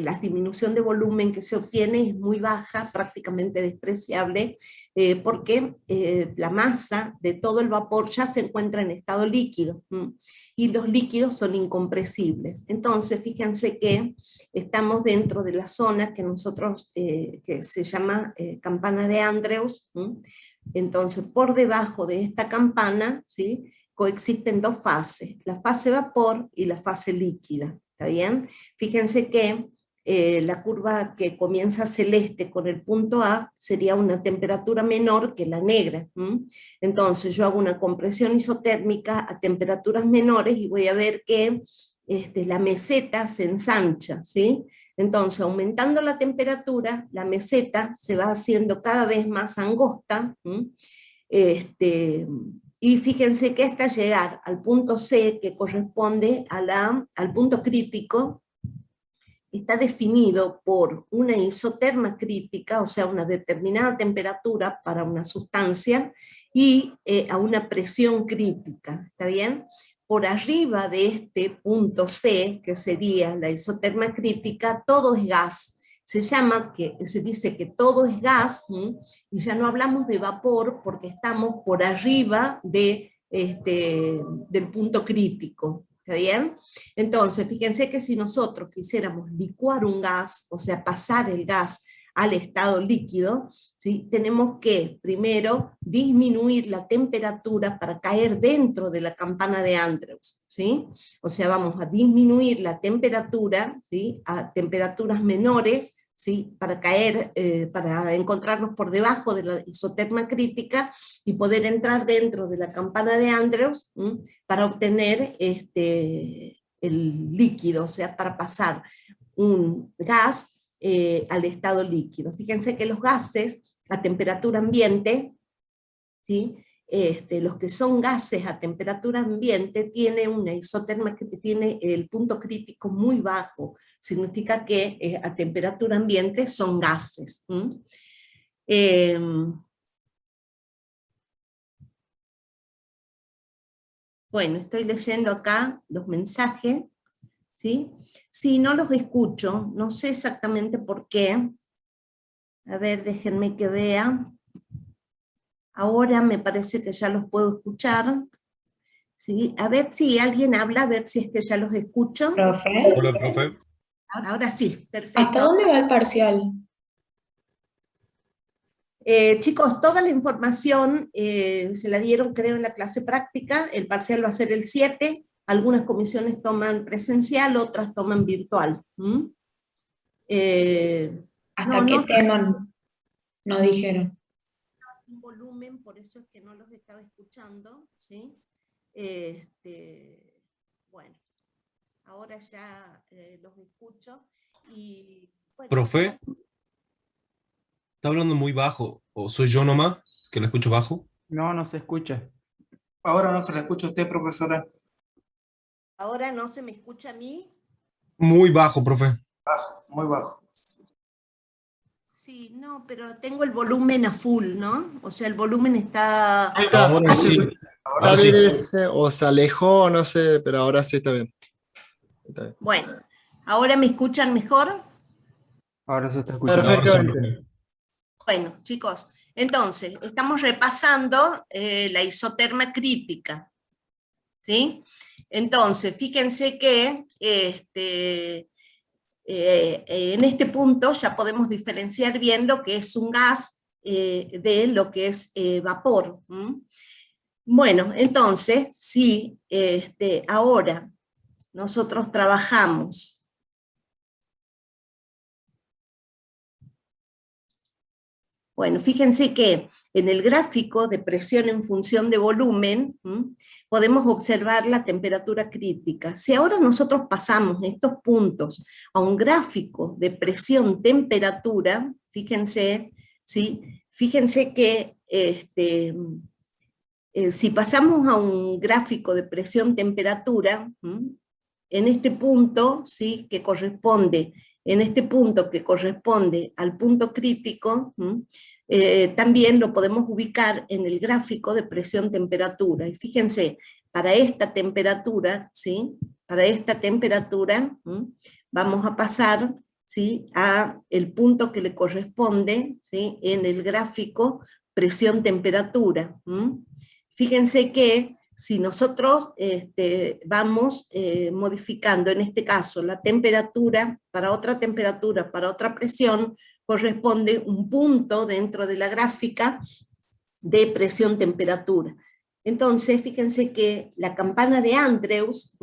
la disminución de volumen que se obtiene es muy baja, prácticamente despreciable, porque la masa de todo el vapor ya se encuentra en estado líquido, y los líquidos son incompresibles. Entonces, fíjense que estamos dentro de la zona que nosotros, que se llama campana de Andrews. Entonces, por debajo de esta campana, ¿sí?, coexisten dos fases, la fase vapor y la fase líquida. ¿Está bien? Fíjense que la curva que comienza celeste con el punto A sería una temperatura menor que la negra. Entonces yo hago una compresión isotérmica a temperaturas menores y voy a ver que la meseta se ensancha, ¿sí? Entonces, aumentando la temperatura, la meseta se va haciendo cada vez más angosta, y fíjense que hasta llegar al punto C, que corresponde al punto crítico, está definido por una isoterma crítica, o sea, una determinada temperatura para una sustancia, y a una presión crítica, ¿está bien? Por arriba de este punto C, que sería la isoterma crítica, todo es gas. Se dice que todo es gas, y ya no hablamos de vapor porque estamos por arriba del punto crítico. ¿Está bien? Entonces, fíjense que si nosotros quisiéramos licuar un gas, o sea, pasar el gas al estado líquido, ¿sí?, tenemos que primero disminuir la temperatura para caer dentro de la campana de Andrews, ¿sí? O sea, vamos a disminuir la temperatura, ¿sí?, a temperaturas menores, ¿sí?, para caer, para encontrarnos por debajo de la isoterma crítica y poder entrar dentro de la campana de Andrews, para obtener el líquido, o sea, para pasar un gas al estado líquido. Fíjense que los gases a temperatura ambiente, ¿sí?, los que son gases a temperatura ambiente tienen una isoterma que tiene el punto crítico muy bajo, significa que a temperatura ambiente son gases. Bueno, estoy leyendo acá los mensajes, ¿sí? Sí, no los escucho, no sé exactamente por qué. A ver, déjenme que vea. Ahora me parece que ya los puedo escuchar. ¿Sí? A ver si alguien habla, a ver si es que ya los escucho. Profe, Hola, profe. Ahora sí, ¿hasta perfecto. dónde va el parcial? Chicos, toda la información se la dieron, creo, en la clase práctica. El parcial va a ser el 7. Algunas comisiones toman presencial, otras toman virtual. ¿Hasta qué No tema nos dijeron? sin volumen, por eso es que no los estaba escuchando, ¿sí? Bueno, ahora ya los escucho. Y, bueno, Profe, está hablando muy bajo. ¿O soy yo nomás que lo escucho bajo? No, no se escucha. Ahora no se la escucha a usted, profesora. ahora no se me escucha a mí. Muy bajo, profe. Bajo, muy bajo. Sí, no, pero tengo el volumen a full, ¿no? O sea, el volumen está... Ahí está. Ahora sí. Ahora Tal sí. vez o se alejó, no sé, pero ahora sí está bien. Está bien. Bueno, ¿ahora me escuchan mejor? Ahora se está escuchando. Ahora sí, Perfectamente. profe. Bueno, chicos, entonces, estamos repasando la isoterma crítica, ¿sí? Entonces, fíjense que en este punto ya podemos diferenciar bien lo que es un gas de lo que es vapor. Bueno, entonces, si ahora nosotros trabajamos bueno, fíjense que en el gráfico de presión en función de volumen, podemos observar la temperatura crítica. Si ahora nosotros pasamos estos puntos a un gráfico de presión-temperatura, fíjense, ¿sí? Fíjense que si pasamos a un gráfico de presión-temperatura, en este punto, ¿sí?, que corresponde al punto crítico, también lo podemos ubicar en el gráfico de presión-temperatura. Y fíjense, para esta temperatura, ¿sí?, para esta temperatura, vamos a pasar, ¿sí?, a el punto que le corresponde, ¿sí?, en el gráfico presión-temperatura. Fíjense que si nosotros vamos modificando, en este caso, la temperatura, para otra presión, corresponde un punto dentro de la gráfica de presión-temperatura. Entonces, fíjense que la campana de Andrews,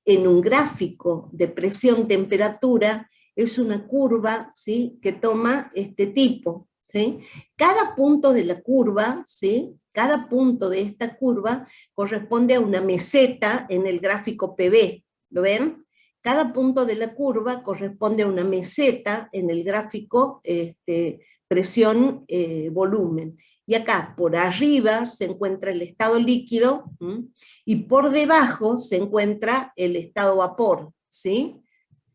en un gráfico de presión-temperatura, es una curva, ¿sí?, que toma este tipo, ¿sí? Cada punto de la curva, ¿sí?, cada punto de esta curva corresponde a una meseta en el gráfico PV, ¿lo ven? Cada punto de la curva corresponde a una meseta en el gráfico presión-volumen. Y acá, por arriba, se encuentra el estado líquido, y por debajo se encuentra el estado vapor, ¿sí?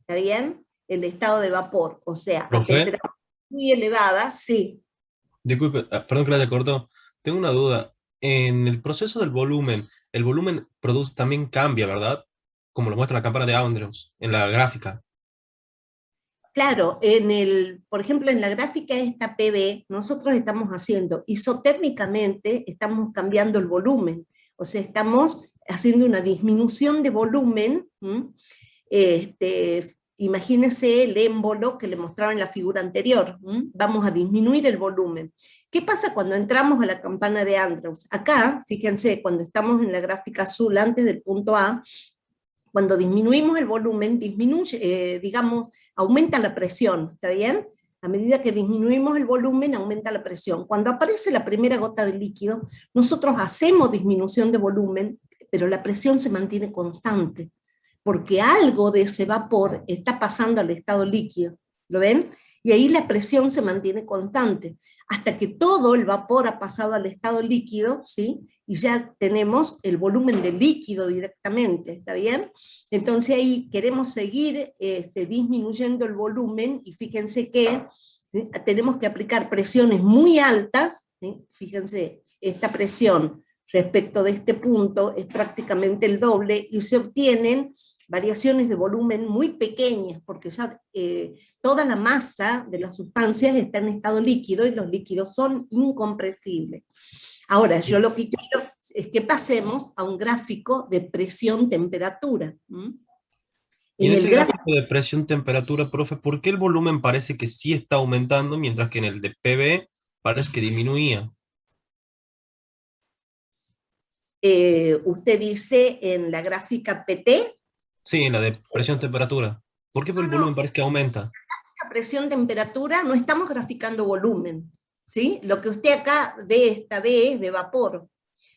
¿Está bien? El estado de vapor, o sea, a Profe, temperatura muy elevada, sí. disculpe, perdón que la haya cortado. Tengo una duda. En el proceso del volumen, el volumen también cambia, ¿verdad? Como lo muestra la campana de Andrews en la gráfica. Claro, por ejemplo, en la gráfica esta PV, nosotros estamos haciendo, isotérmicamente, estamos cambiando el volumen, o sea, estamos haciendo una disminución de volumen. Imagínense el émbolo que le mostraba en la figura anterior, vamos a disminuir el volumen. ¿Qué pasa cuando entramos a la campana de Andrews? Acá, fíjense, cuando estamos en la gráfica azul antes del punto A, cuando disminuimos el volumen, aumenta la presión, ¿está bien? A medida que disminuimos el volumen, aumenta la presión. Cuando aparece la primera gota de líquido, nosotros hacemos disminución de volumen, pero la presión se mantiene constante, porque algo de ese vapor está pasando al estado líquido, ¿lo ven? Y ahí la presión se mantiene constante, hasta que todo el vapor ha pasado al estado líquido, ¿sí?, y ya tenemos el volumen del líquido directamente, ¿está bien? Entonces ahí queremos seguir disminuyendo el volumen, y fíjense que, ¿sí?, tenemos que aplicar presiones muy altas, ¿sí? Fíjense, esta presión respecto de este punto es prácticamente el doble, y se obtienen variaciones de volumen muy pequeñas, porque ya toda la masa de las sustancias está en estado líquido, y los líquidos son incompresibles. Ahora, yo lo que quiero es que pasemos a un gráfico de presión-temperatura. Y en En el ese gráfico, gráfico de presión-temperatura, profe, ¿por qué el volumen parece que sí está aumentando, mientras que en el de PV parece que disminuía? usted dice en la gráfica PT, Sí, en la de presión-temperatura. ¿Por qué el no, volumen parece que aumenta? la presión-temperatura no estamos graficando volumen, ¿sí? Lo que usted acá ve esta vez es de vapor.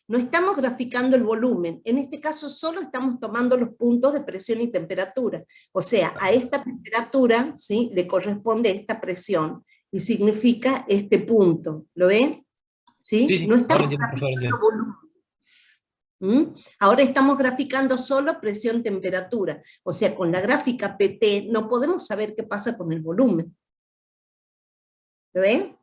No estamos graficando el volumen, en este caso solo estamos tomando los puntos de presión y temperatura. O sea, a esta temperatura, ¿sí?, le corresponde esta presión, y significa este punto, ¿lo ven? Sí, ¿Sí? sí, No ahora estamos entiendo, profe, ahora graficando entiendo. volumen. Ahora estamos graficando solo presión-temperatura, o sea, con la gráfica PT no podemos saber qué pasa con el volumen. ¿Lo ven?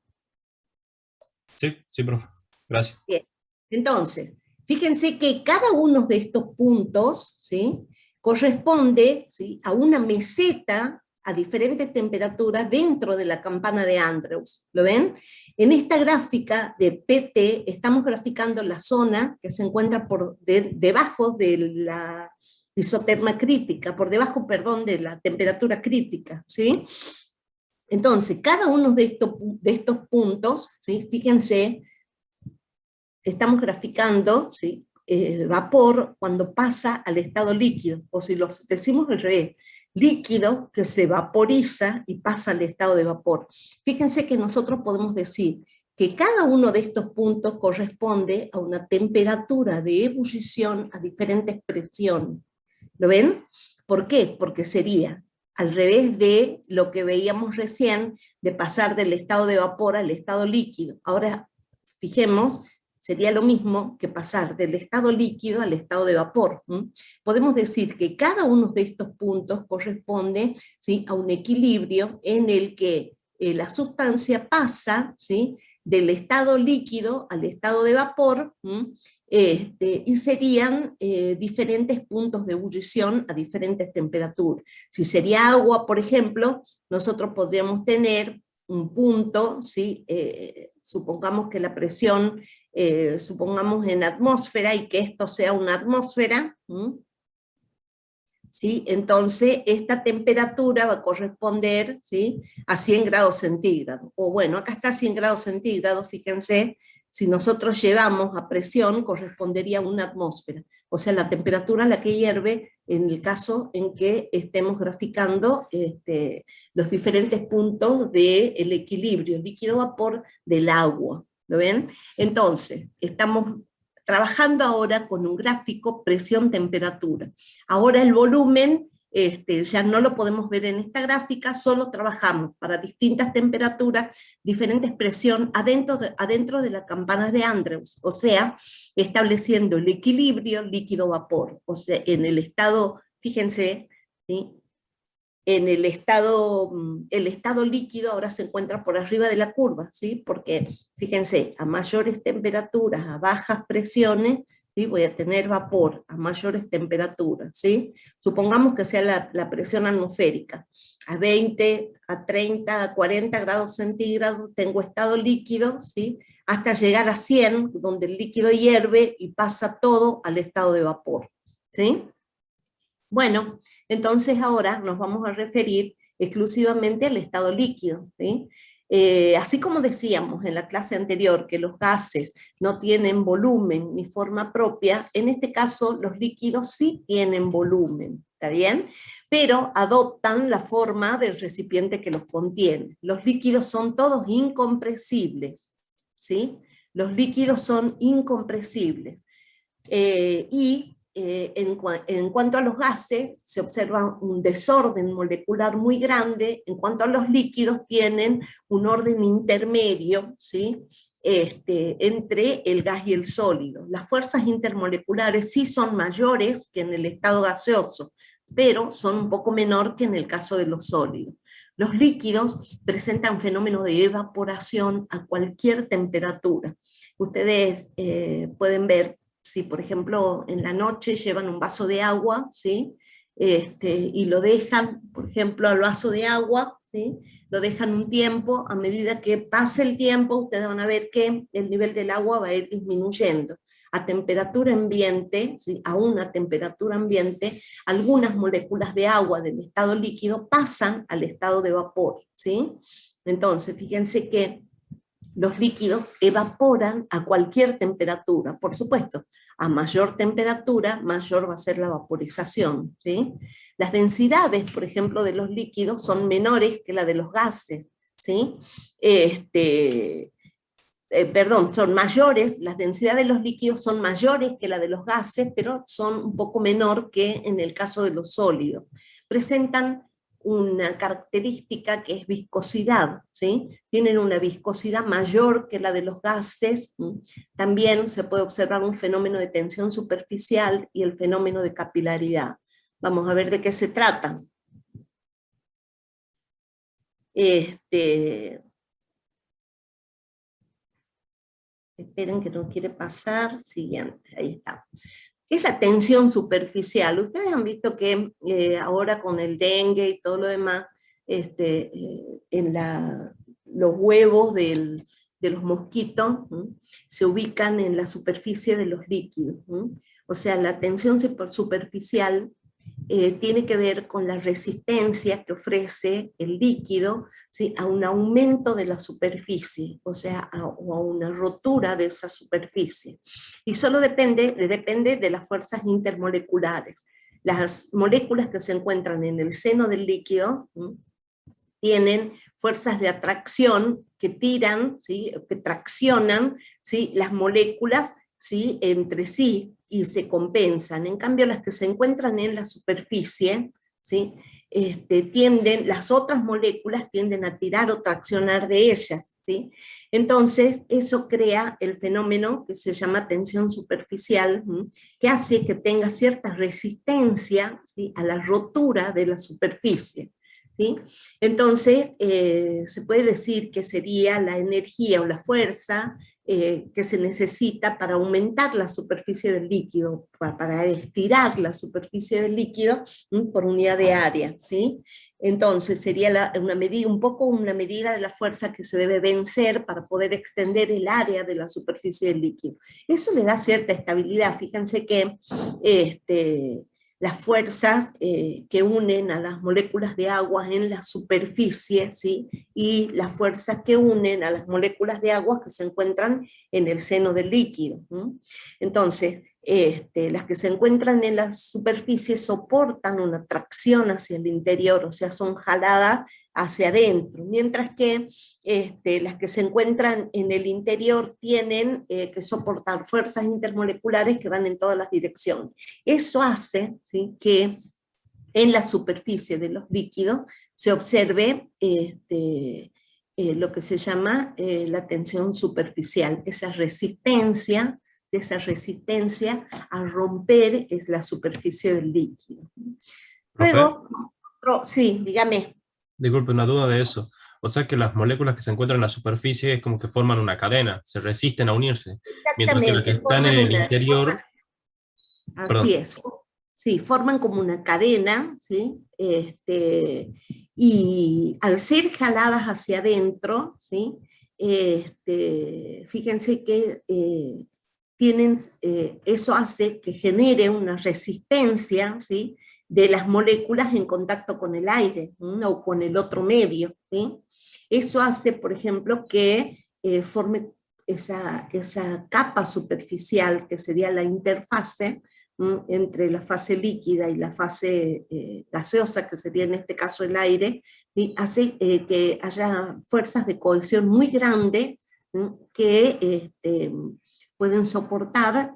Sí, sí, profe. Gracias. Bien. Entonces, fíjense que cada uno de estos puntos, ¿sí?, corresponde, ¿sí?, a una meseta a diferentes temperaturas dentro de la campana de Andrews. ¿Lo ven? En esta gráfica de PT estamos graficando la zona que se encuentra debajo de la isoterma crítica, por debajo, perdón, de la temperatura crítica, ¿sí? Entonces, cada uno de estos puntos, ¿sí?, fíjense, estamos graficando, ¿sí?, vapor cuando pasa al estado líquido, o si lo decimos al revés, líquido que se vaporiza y pasa al estado de vapor. Fíjense que nosotros podemos decir que cada uno de estos puntos corresponde a una temperatura de ebullición a diferentes presiones. ¿Lo ven? ¿Por qué? Porque sería al revés de lo que veíamos recién, de pasar del estado de vapor al estado líquido. Ahora, fijemos, sería lo mismo que pasar del estado líquido al estado de vapor. Podemos decir que cada uno de estos puntos corresponde, ¿sí?, a un equilibrio en el que la sustancia pasa, ¿sí?, del estado líquido al estado de vapor, y serían diferentes puntos de ebullición a diferentes temperaturas. Si sería agua, por ejemplo, nosotros podríamos tener un punto, ¿sí? Supongamos que la presión, supongamos en atmósfera, y que esto sea una atmósfera, ¿sí? Entonces esta temperatura va a corresponder, ¿sí?, a 100 grados centígrados. O bueno, acá está 100 grados centígrados, fíjense, si nosotros llevamos a presión, correspondería a una atmósfera. O sea, la temperatura a la que hierve en el caso en que estemos graficando los diferentes puntos del equilibrio líquido-vapor del agua. ¿Lo ven? Entonces, estamos trabajando ahora con un gráfico presión-temperatura. Ahora el volumen ya no lo podemos ver en esta gráfica, solo trabajamos para distintas temperaturas, diferentes presión adentro de la campana de Andrews, o sea, estableciendo el equilibrio líquido-vapor. O sea, en el estado, fíjense, ¿sí?, en el estado líquido ahora se encuentra por arriba de la curva, ¿sí? Porque, fíjense, a mayores temperaturas, a bajas presiones, ¿sí?, voy a tener vapor a mayores temperaturas, ¿sí? Supongamos que sea la presión atmosférica. A 20, a 30, a 40 grados centígrados tengo estado líquido, ¿sí?, hasta llegar a 100, donde el líquido hierve y pasa todo al estado de vapor, ¿sí? Bueno, entonces ahora nos vamos a referir exclusivamente al estado líquido, ¿sí? Así como decíamos en la clase anterior que los gases no tienen volumen ni forma propia, en este caso los líquidos sí tienen volumen, ¿está bien? Pero adoptan la forma del recipiente que los contiene. Los líquidos son todos incompresibles, ¿sí? Los líquidos son incompresibles. En cuanto a los gases, se observa un desorden molecular muy grande. En cuanto a los líquidos, tienen un orden intermedio, ¿sí?, entre el gas y el sólido. Las fuerzas intermoleculares sí son mayores que en el estado gaseoso, pero son un poco menor que en el caso de los sólidos. Los líquidos presentan fenómenos de evaporación a cualquier temperatura. Ustedes pueden ver, si por ejemplo en la noche llevan un vaso de agua, ¿sí?, y lo dejan, por ejemplo, al vaso de agua, ¿sí?, lo dejan un tiempo, a medida que pase el tiempo, ustedes van a ver que el nivel del agua va a ir disminuyendo. A temperatura ambiente, ¿sí?, a una temperatura ambiente, algunas moléculas de agua del estado líquido pasan al estado de vapor, ¿sí? Entonces, fíjense que los líquidos evaporan a cualquier temperatura, por supuesto, a mayor temperatura, mayor va a ser la vaporización, ¿sí? Las densidades, por ejemplo, de los líquidos son menores que la de los gases, ¿sí? Son mayores, las densidades de los líquidos son mayores que la de los gases, pero son un poco menor que en el caso de los sólidos. Presentan una característica que es viscosidad, ¿sí? Tienen una viscosidad mayor que la de los gases. También se puede observar un fenómeno de tensión superficial y el fenómeno de capilaridad. Vamos a ver de qué se trata. Esperen que no quiere pasar. Siguiente, ahí está. ¿Qué es la tensión superficial? Ustedes han visto que ahora con el dengue y todo lo demás, los huevos de los mosquitos se ubican en la superficie de los líquidos. O sea, la tensión superficial tiene que ver con la resistencia que ofrece el líquido, ¿sí?, a un aumento de la superficie, o sea, o a una rotura de esa superficie. Y solo depende de las fuerzas intermoleculares. Las moléculas que se encuentran en el seno del líquido tienen fuerzas de atracción que tiran, ¿sí?, que traccionan, ¿sí?, las moléculas, ¿sí?, entre sí, y se compensan. En cambio, las que se encuentran en la superficie, ¿sí?, las otras moléculas tienden a tirar o traccionar de ellas, ¿sí? Entonces, eso crea el fenómeno que se llama tensión superficial, que hace que tenga cierta resistencia, ¿sí?, a la rotura de la superficie, ¿sí? Entonces, se puede decir que sería la energía o la fuerza que se necesita para aumentar la superficie del líquido, para estirar la superficie del líquido por unidad de área, ¿sí? Entonces sería una medida, un poco una medida de la fuerza que se debe vencer para poder extender el área de la superficie del líquido. Eso le da cierta estabilidad. Fíjense que las fuerzas que unen a las moléculas de agua en la superficie, ¿sí? Y las fuerzas que unen a las moléculas de agua que se encuentran en el seno del líquido. Entonces, las que se encuentran en la superficie soportan una tracción hacia el interior, o sea, son jaladas hacia adentro, mientras que las que se encuentran en el interior tienen que soportar fuerzas intermoleculares que van en todas las direcciones. Eso hace, ¿sí?, que en la superficie de los líquidos se observe lo que se llama la tensión superficial, esa resistencia a romper es la superficie del líquido. Profe, Luego, sí, dígame. disculpe, una duda de eso. O sea que las moléculas que se encuentran en la superficie es como que forman una cadena, se resisten a unirse, mientras que las que Exactamente, están en el interior, así perdón, es, sí, forman como una cadena, ¿sí? Y al ser jaladas hacia adentro, ¿sí? Fíjense que eso hace que genere una resistencia, ¿sí?, de las moléculas en contacto con el aire, ¿no?, o con el otro medio, ¿sí? Eso hace, por ejemplo, que forme esa capa superficial, que sería la interfase entre la fase líquida y la fase gaseosa, que sería en este caso el aire, y hace que haya fuerzas de cohesión muy grandes que pueden soportar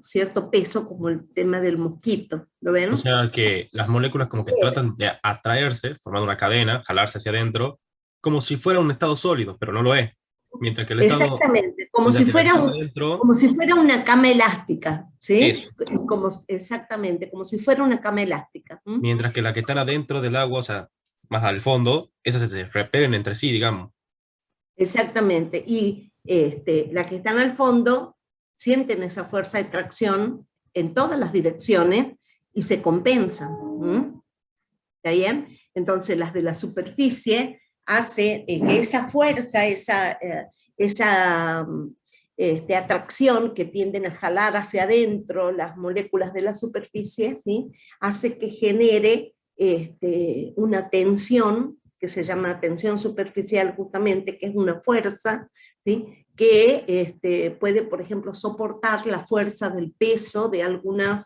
cierto peso, como el tema del mosquito, ¿lo ven? o sea que las moléculas como que tratan de atraerse, formando una cadena, jalarse hacia adentro, como si fuera un estado sólido, pero no lo es. Mientras que el estado, Exactamente, mientras que la que está adentro, como si fuera una cama elástica, ¿sí? eso. Exactamente, como si fuera una cama elástica. Mientras que la que están adentro del agua, o sea, más al fondo, esas se repelen entre sí, digamos. Exactamente, y las que están al fondo sienten esa fuerza de tracción en todas las direcciones y se compensan. ¿Está bien? Entonces las de la superficie hace que esa fuerza, esa atracción que tienden a jalar hacia adentro las moléculas de la superficie, ¿sí?, hace que genere una tensión que se llama tensión superficial justamente, que es una fuerza, ¿sí?, que puede, por ejemplo, soportar la fuerza del peso de algunos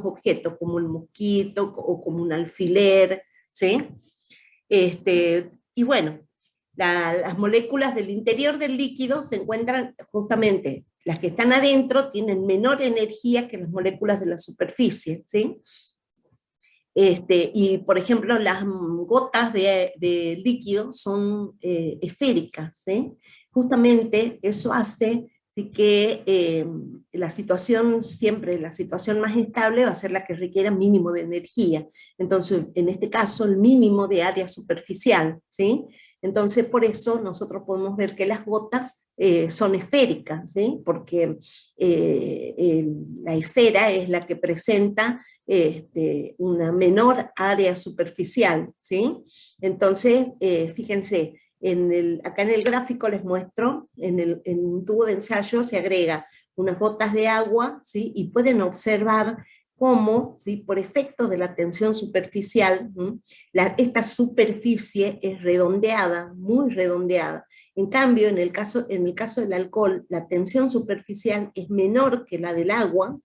objetos, como el mosquito o como un alfiler, ¿sí? Y bueno, las moléculas del interior del líquido se encuentran justamente, las que están adentro tienen menor energía que las moléculas de la superficie, ¿sí? Y por ejemplo, las gotas de líquido son esféricas, ¿sí? Justamente eso hace, ¿sí?, que la situación más estable va a ser la que requiera mínimo de energía. Entonces, en este caso, el mínimo de área superficial, ¿sí? Entonces, por eso nosotros podemos ver que las gotas son esféricas, ¿sí?, porque la esfera es la que presenta una menor área superficial, ¿sí? Entonces, fíjense, acá en el gráfico les muestro, en un tubo de ensayo se agrega unas gotas de agua, ¿sí?, y pueden observar cómo, ¿sí?, por efecto de la tensión superficial, esta superficie es redondeada, muy redondeada. En cambio, en el caso del alcohol, la tensión superficial es menor que la del agua,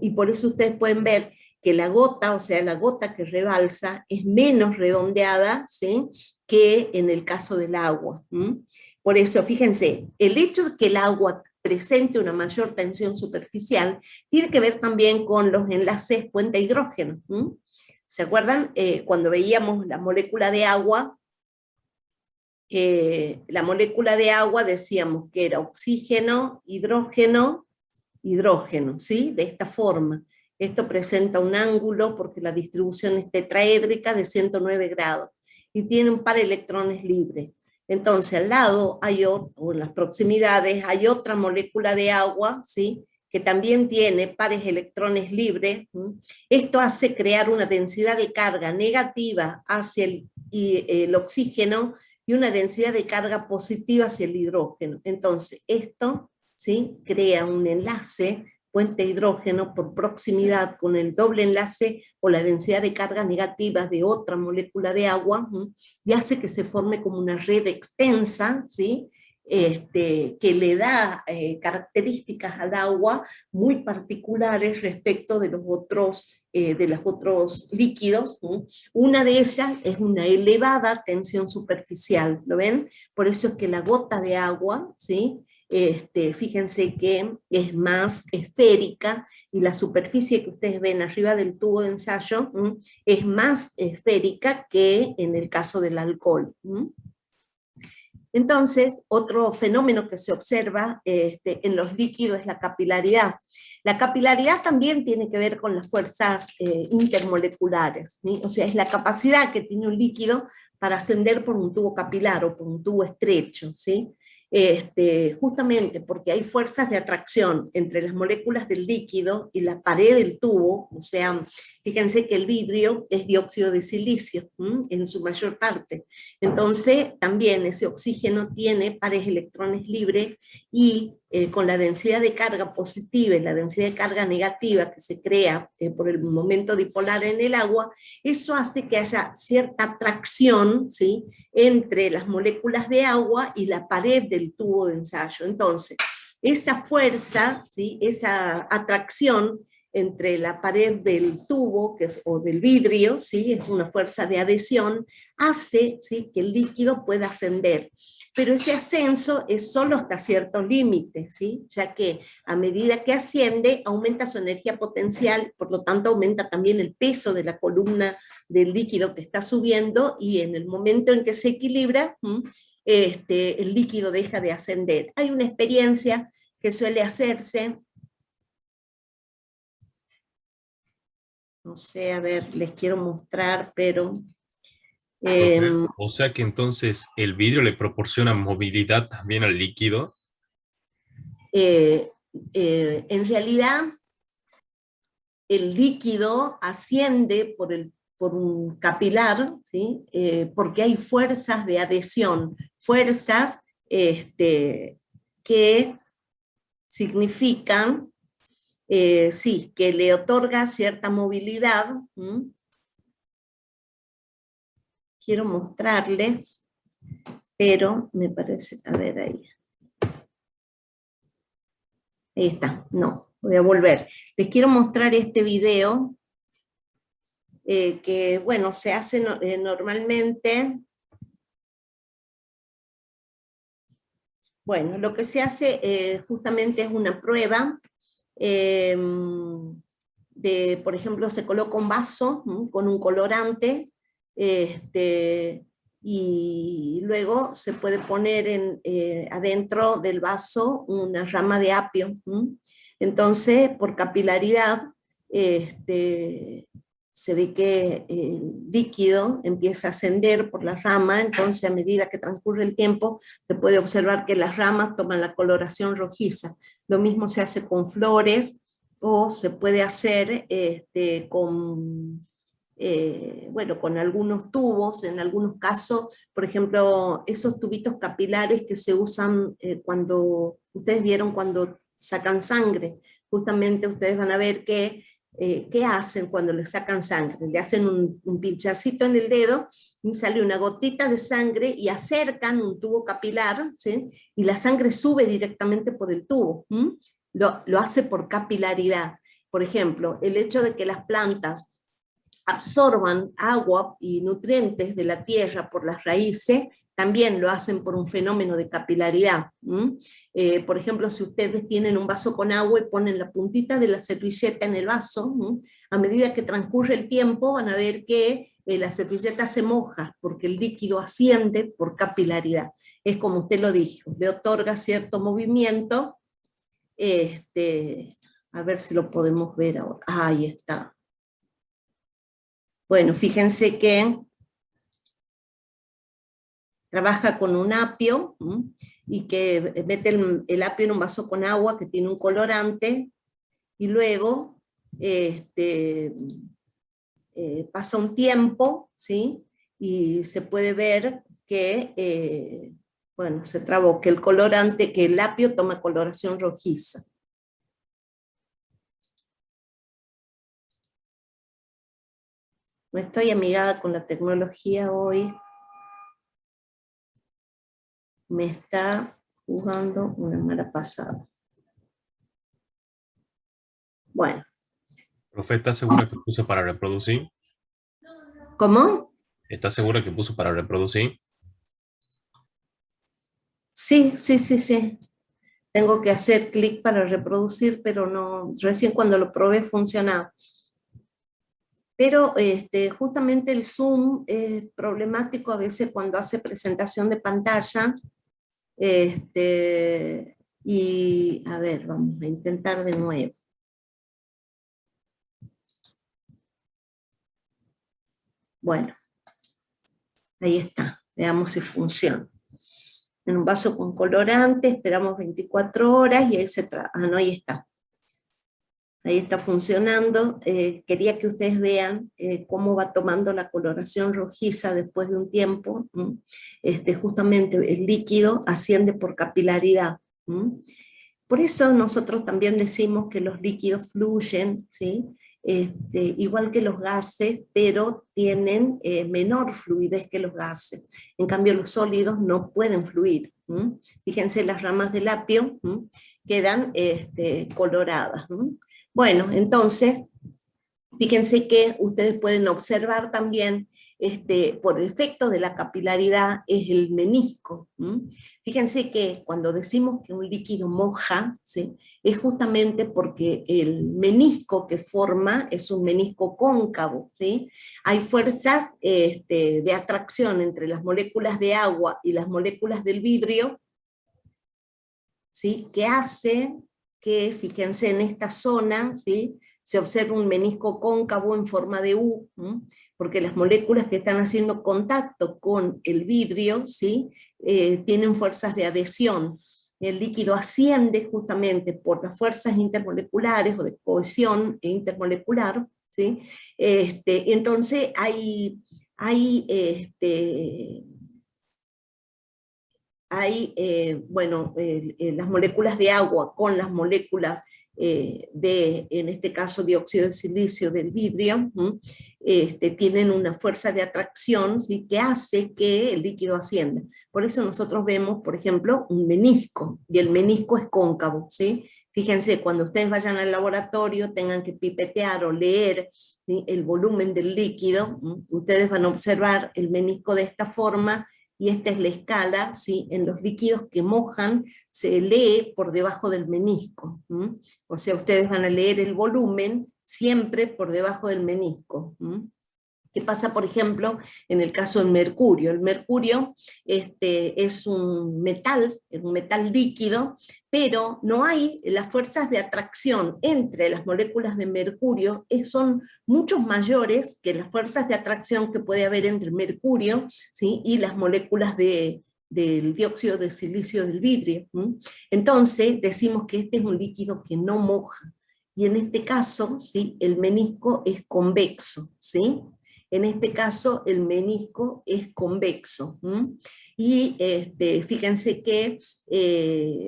y por eso ustedes pueden ver que la gota, o sea, la gota que rebalsa, es menos redondeada, ¿sí?, que en el caso del agua. Por eso, fíjense, el hecho de que el agua presente una mayor tensión superficial tiene que ver también con los enlaces puente-hidrógeno. ¿Se acuerdan? Cuando veíamos la molécula de agua, decíamos que era oxígeno, hidrógeno, hidrógeno, ¿sí? De esta forma. Esto presenta un ángulo porque la distribución es tetraédrica de 109 grados y tiene un par de electrones libres. Entonces al lado o en las proximidades hay otra molécula de agua, ¿sí?, que también tiene pares electrones libres. Esto hace crear una densidad de carga negativa hacia el oxígeno y una densidad de carga positiva hacia el hidrógeno. Entonces esto, ¿sí?, crea un enlace puente hidrógeno por proximidad con el doble enlace o la densidad de carga negativa de otra molécula de agua, y hace que se forme como una red extensa, ¿sí?, que le da características al agua muy particulares respecto de los otros líquidos. Una de ellas es una elevada tensión superficial, ¿lo ven? Por eso es que la gota de agua, ¿sí?, fíjense que es más esférica, y la superficie que ustedes ven arriba del tubo de ensayo es más esférica que en el caso del alcohol. Entonces, otro fenómeno que se observa en los líquidos es la capilaridad. La capilaridad también tiene que ver con las fuerzas intermoleculares, ¿sí? O sea, es la capacidad que tiene un líquido para ascender por un tubo capilar o por un tubo estrecho, ¿sí? Justamente porque hay fuerzas de atracción entre las moléculas del líquido y la pared del tubo. O sea, fíjense que el vidrio es dióxido de silicio en su mayor parte. Entonces también ese oxígeno tiene pares electrones libres, y con la densidad de carga positiva y la densidad de carga negativa que se crea por el momento dipolar en el agua, eso hace que haya cierta atracción, ¿sí?, entre las moléculas de agua y la pared del tubo de ensayo. Entonces, esa fuerza, ¿sí?, esa atracción entre la pared del tubo o del vidrio, ¿sí?, es una fuerza de adhesión, hace, ¿sí?, que el líquido pueda ascender. Pero ese ascenso es solo hasta cierto límite, ¿sí?, ya que a medida que asciende aumenta su energía potencial, por lo tanto aumenta también el peso de la columna del líquido que está subiendo, y en el momento en que se equilibra, el líquido deja de ascender. Hay una experiencia que suele hacerse, no sé, a ver, les quiero mostrar, pero... O sea que entonces el vidrio le proporciona movilidad también al líquido. En realidad, el líquido asciende por un capilar, ¿sí?, porque hay fuerzas de adhesión, fuerzas que significan, sí, que le otorga cierta movilidad. Quiero mostrarles, pero me parece, a ver ahí. Ahí está, no, voy a volver. Les quiero mostrar este video, que, bueno, se hace normalmente. Bueno, lo que se hace justamente es una prueba por ejemplo, se coloca un vaso con un colorante, y luego se puede poner adentro del vaso una rama de apio. Entonces, por capilaridad, se ve que el líquido empieza a ascender por la rama. Entonces, a medida que transcurre el tiempo, se puede observar que las ramas toman la coloración rojiza. Lo mismo se hace con flores, o se puede hacer con algunos tubos, en algunos casos, por ejemplo, esos tubitos capilares que se usan cuando, ustedes vieron cuando sacan sangre, justamente ustedes van a ver que, ¿qué hacen cuando le sacan sangre? Le hacen un pinchacito en el dedo, y sale una gotita de sangre, y acercan un tubo capilar, ¿sí?, y la sangre sube directamente por el tubo. Lo hace por capilaridad. Por ejemplo, el hecho de que las plantas absorban agua y nutrientes de la tierra por las raíces, también lo hacen por un fenómeno de capilaridad. Por ejemplo, si ustedes tienen un vaso con agua y ponen la puntita de la servilleta en el vaso, a medida que transcurre el tiempo van a ver que la servilleta se moja, porque el líquido asciende por capilaridad. Es como usted lo dijo, le otorga cierto movimiento. A ver si lo podemos ver ahora. Ahí está. Bueno, fíjense que trabaja con un apio, y que mete el apio en un vaso con agua que tiene un colorante, y luego pasa un tiempo, ¿sí? Y se puede ver que, bueno, se trabó, que el colorante, que el apio toma coloración rojiza. No estoy amigada con la tecnología hoy. Me está jugando una mala pasada. Bueno. Profe, ¿estás segura que puso para reproducir? ¿Cómo? ¿Estás segura que puso para reproducir? Sí. Tengo que hacer clic para reproducir, pero no, recién cuando lo probé funcionaba. Pero justamente el Zoom es problemático a veces cuando hace presentación de pantalla. Y a ver, vamos a intentar de nuevo. Bueno, ahí está, veamos si funciona. En un vaso con colorante, esperamos 24 horas y ahí no, ahí está. Ahí está funcionando. Quería que ustedes vean cómo va tomando la coloración rojiza después de un tiempo. Justamente el líquido asciende por capilaridad. Por eso nosotros también decimos que los líquidos fluyen, ¿sí? Igual que los gases, pero tienen menor fluidez que los gases. En cambio, los sólidos no pueden fluir. Fíjense, las ramas del apio quedan coloradas. Bueno, entonces, fíjense que ustedes pueden observar también, por el efecto de la capilaridad, es el menisco. Fíjense que cuando decimos que un líquido moja, ¿sí? Es justamente porque el menisco que forma es un menisco cóncavo, ¿sí? Hay fuerzas de atracción entre las moléculas de agua y las moléculas del vidrio, ¿sí? Que hace que, fíjense en esta zona, ¿sí? Se observa un menisco cóncavo en forma de U, porque las moléculas que están haciendo contacto con el vidrio, ¿sí? Tienen fuerzas de adhesión. El líquido asciende justamente por las fuerzas intermoleculares o de cohesión intermolecular, ¿sí? Entonces bueno, las moléculas de agua con las moléculas en este caso, dióxido de silicio del vidrio, tienen una fuerza de atracción, ¿sí? Que hace que el líquido ascienda. Por eso nosotros vemos, por ejemplo, un menisco, y el menisco es cóncavo, ¿sí? Fíjense, cuando ustedes vayan al laboratorio, tengan que pipetear o leer, ¿sí? El volumen del líquido, ustedes van a observar el menisco de esta forma, y esta es la escala, ¿sí? En los líquidos que mojan se lee por debajo del menisco. O sea, ustedes van a leer el volumen siempre por debajo del menisco. ¿Qué pasa, por ejemplo, en el caso del mercurio? El mercurio es un metal líquido, pero no hay las fuerzas de atracción entre las moléculas de mercurio, son mucho mayores que las fuerzas de atracción que puede haber entre el mercurio, ¿sí? Y las moléculas del dióxido de silicio del vidrio. Entonces decimos que este es un líquido que no moja, y en este caso, ¿sí? El menisco es convexo, ¿sí? En este caso, el menisco es convexo. Y fíjense que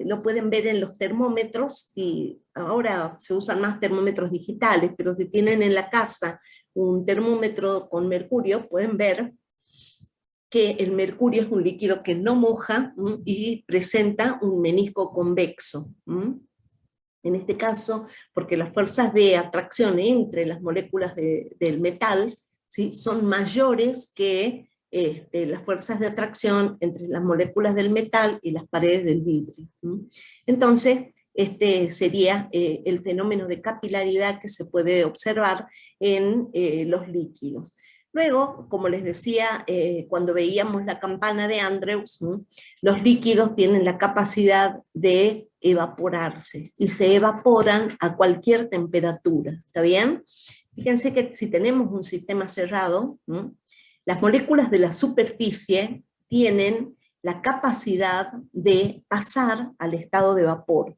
lo pueden ver en los termómetros, y ahora se usan más termómetros digitales, pero si tienen en la casa un termómetro con mercurio, pueden ver que el mercurio es un líquido que no moja y presenta un menisco convexo. En este caso, porque las fuerzas de atracción entre las moléculas del metal, ¿sí? Son mayores que las fuerzas de atracción entre las moléculas del metal y las paredes del vidrio. Entonces, este sería el fenómeno de capilaridad que se puede observar en los líquidos. Luego, como les decía, cuando veíamos la campana de Andrews, los líquidos tienen la capacidad de evaporarse, y se evaporan a cualquier temperatura, ¿está bien? Fíjense que si tenemos un sistema cerrado, las moléculas de la superficie tienen la capacidad de pasar al estado de vapor,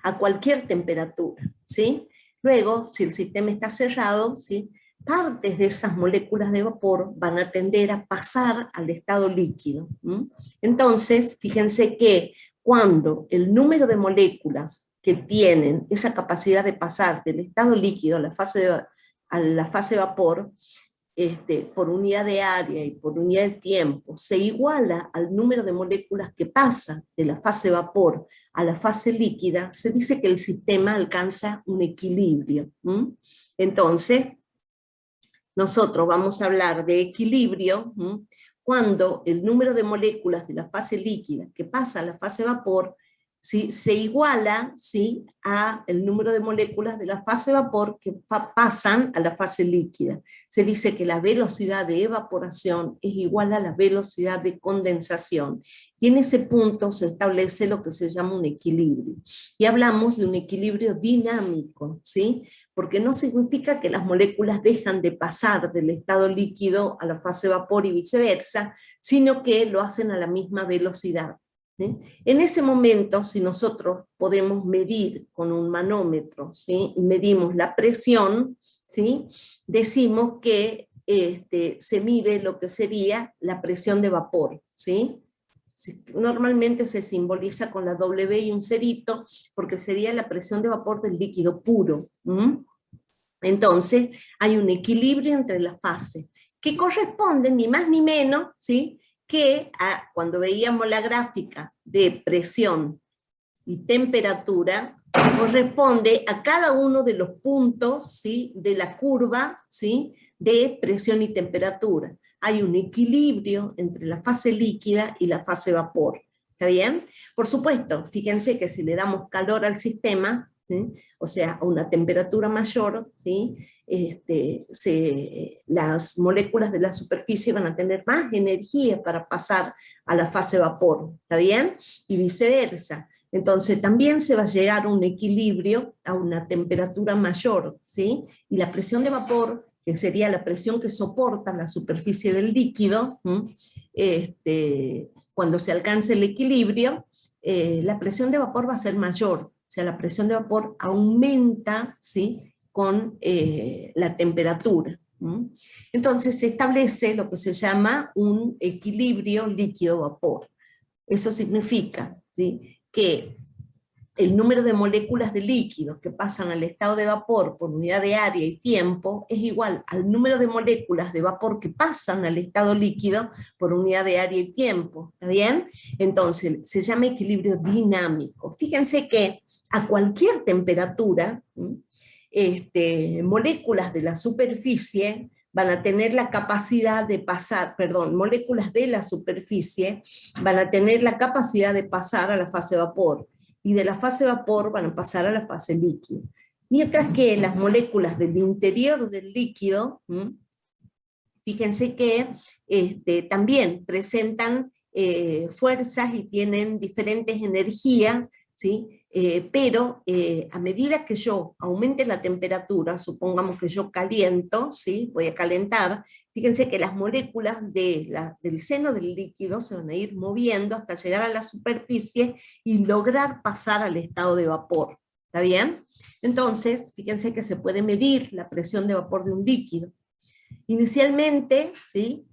a cualquier temperatura, ¿sí? Luego, si el sistema está cerrado, ¿sí?, partes de esas moléculas de vapor van a tender a pasar al estado líquido. Entonces, fíjense que cuando el número de moléculas que tienen esa capacidad de pasar del estado líquido a la fase de vapor, por unidad de área y por unidad de tiempo, se iguala al número de moléculas que pasa de la fase de vapor a la fase líquida, se dice que el sistema alcanza un equilibrio. Entonces, nosotros vamos a hablar de equilibrio cuando el número de moléculas de la fase líquida que pasa a la fase vapor, ¿sí?, se iguala, ¿sí?, a el número de moléculas de la fase vapor que pasan a la fase líquida. Se dice que la velocidad de evaporación es igual a la velocidad de condensación. Y en ese punto se establece lo que se llama un equilibrio. Y hablamos de un equilibrio dinámico, ¿sí?, porque no significa que las moléculas dejan de pasar del estado líquido a la fase vapor y viceversa, sino que lo hacen a la misma velocidad. En ese momento, si nosotros podemos medir con un manómetro, ¿sí?, y medimos la presión, ¿sí?, decimos que se mide lo que sería la presión de vapor, ¿sí? Normalmente se simboliza con la W y un cerito, porque sería la presión de vapor del líquido puro. Entonces, hay un equilibrio entre las fases, que corresponden ni más ni menos, ¿sí?, que cuando veíamos la gráfica de presión y temperatura, corresponde a cada uno de los puntos, ¿sí?, de la curva, ¿sí?, de presión y temperatura. Hay un equilibrio entre la fase líquida y la fase vapor. ¿Está bien? Por supuesto, fíjense que si le damos calor al sistema, ¿sí?, o sea, a una temperatura mayor, ¿sí?, las moléculas de la superficie van a tener más energía para pasar a la fase vapor, ¿está bien? Y viceversa. Entonces también se va a llegar a un equilibrio a una temperatura mayor, ¿sí? Y la presión de vapor, que sería la presión que soporta la superficie del líquido, cuando se alcance el equilibrio, la presión de vapor va a ser mayor, o sea, la presión de vapor aumenta, ¿sí?, con la temperatura. Entonces se establece lo que se llama un equilibrio líquido-vapor. Eso significa, ¿sí?, que el número de moléculas de líquidos que pasan al estado de vapor por unidad de área y tiempo es igual al número de moléculas de vapor que pasan al estado líquido por unidad de área y tiempo. ¿Está bien? Entonces se llama equilibrio dinámico. Fíjense que a cualquier temperatura, moléculas de la superficie van a tener la capacidad de pasar, moléculas de la superficie van a tener la capacidad de pasar a la fase vapor, y de la fase vapor van a pasar a la fase líquida. Mientras que las moléculas del interior del líquido, fíjense que también presentan fuerzas y tienen diferentes energías, ¿sí? Pero a medida que yo aumente la temperatura, supongamos que yo caliento, ¿sí?, voy a calentar, fíjense que las moléculas del seno del líquido se van a ir moviendo hasta llegar a la superficie y lograr pasar al estado de vapor. ¿Está bien? Entonces, fíjense que se puede medir la presión de vapor de un líquido. Inicialmente, ¿sí?,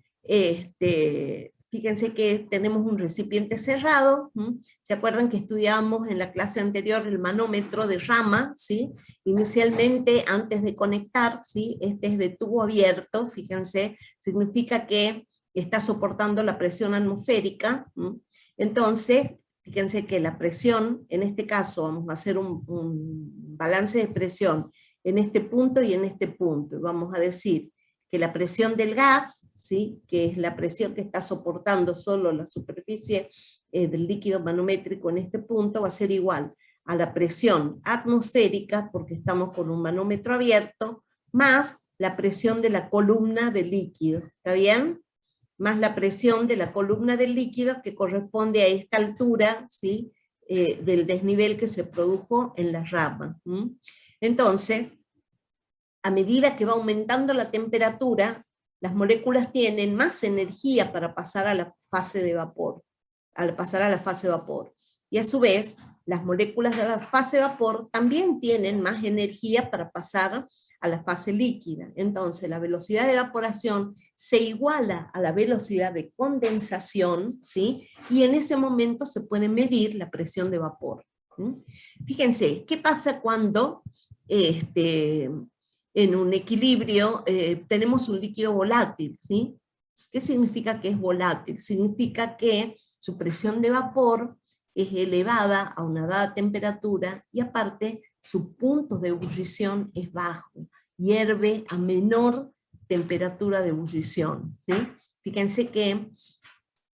fíjense que tenemos un recipiente cerrado. ¿Se acuerdan que estudiamos en la clase anterior el manómetro de rama? ¿Sí? Inicialmente, antes de conectar, ¿sí?, este es de tubo abierto, fíjense, significa que está soportando la presión atmosférica. Entonces, fíjense que la presión, en este caso vamos a hacer un balance de presión en este punto y en este punto. Vamos a decir que la presión del gas, ¿sí?, que es la presión que está soportando solo la superficie del líquido manométrico en este punto, va a ser igual a la presión atmosférica, porque estamos con un manómetro abierto, más la presión de la columna del líquido. ¿Está bien? Más la presión de la columna del líquido, que corresponde a esta altura, ¿sí?, del desnivel que se produjo en la rama. Entonces, a medida que va aumentando la temperatura, las moléculas tienen más energía para pasar a la fase de vapor, al pasar a la fase vapor. Y a su vez, las moléculas de la fase vapor también tienen más energía para pasar a la fase líquida. Entonces, la velocidad de evaporación se iguala a la velocidad de condensación, ¿sí? Y en ese momento se puede medir la presión de vapor. ¿Sí? Fíjense, ¿qué pasa cuando en un equilibrio tenemos un líquido volátil? ¿Sí? ¿Qué significa que es volátil? Significa que su presión de vapor es elevada a una dada temperatura y aparte su punto de ebullición es bajo, hierve a menor temperatura de ebullición. ¿Sí? Fíjense que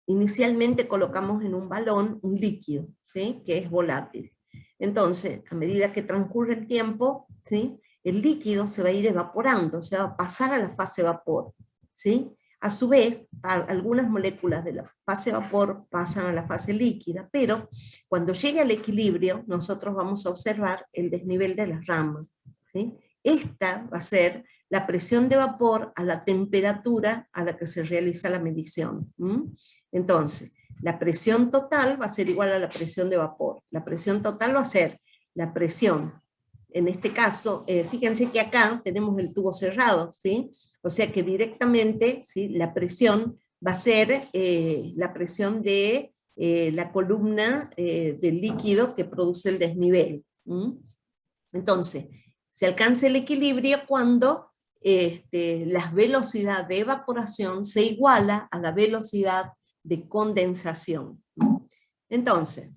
inicialmente colocamos en un balón un líquido, ¿sí? Que es volátil. Entonces, a medida que transcurre el tiempo, ¿sí? El líquido se va a ir evaporando, se va a pasar a la fase vapor. ¿Sí? A su vez, algunas moléculas de la fase vapor pasan a la fase líquida, pero cuando llegue al equilibrio, nosotros vamos a observar el desnivel de las ramas. ¿Sí? Esta va a ser la presión de vapor a la temperatura a la que se realiza la medición. Entonces, la presión total va a ser igual a la presión de vapor. La presión total va a ser la presión. En este caso, fíjense que acá tenemos el tubo cerrado, ¿sí? O sea que directamente, ¿sí? La presión va a ser la presión de la columna del líquido que produce el desnivel. Entonces, se alcanza el equilibrio cuando la velocidad de evaporación se iguala a la velocidad de condensación. Entonces,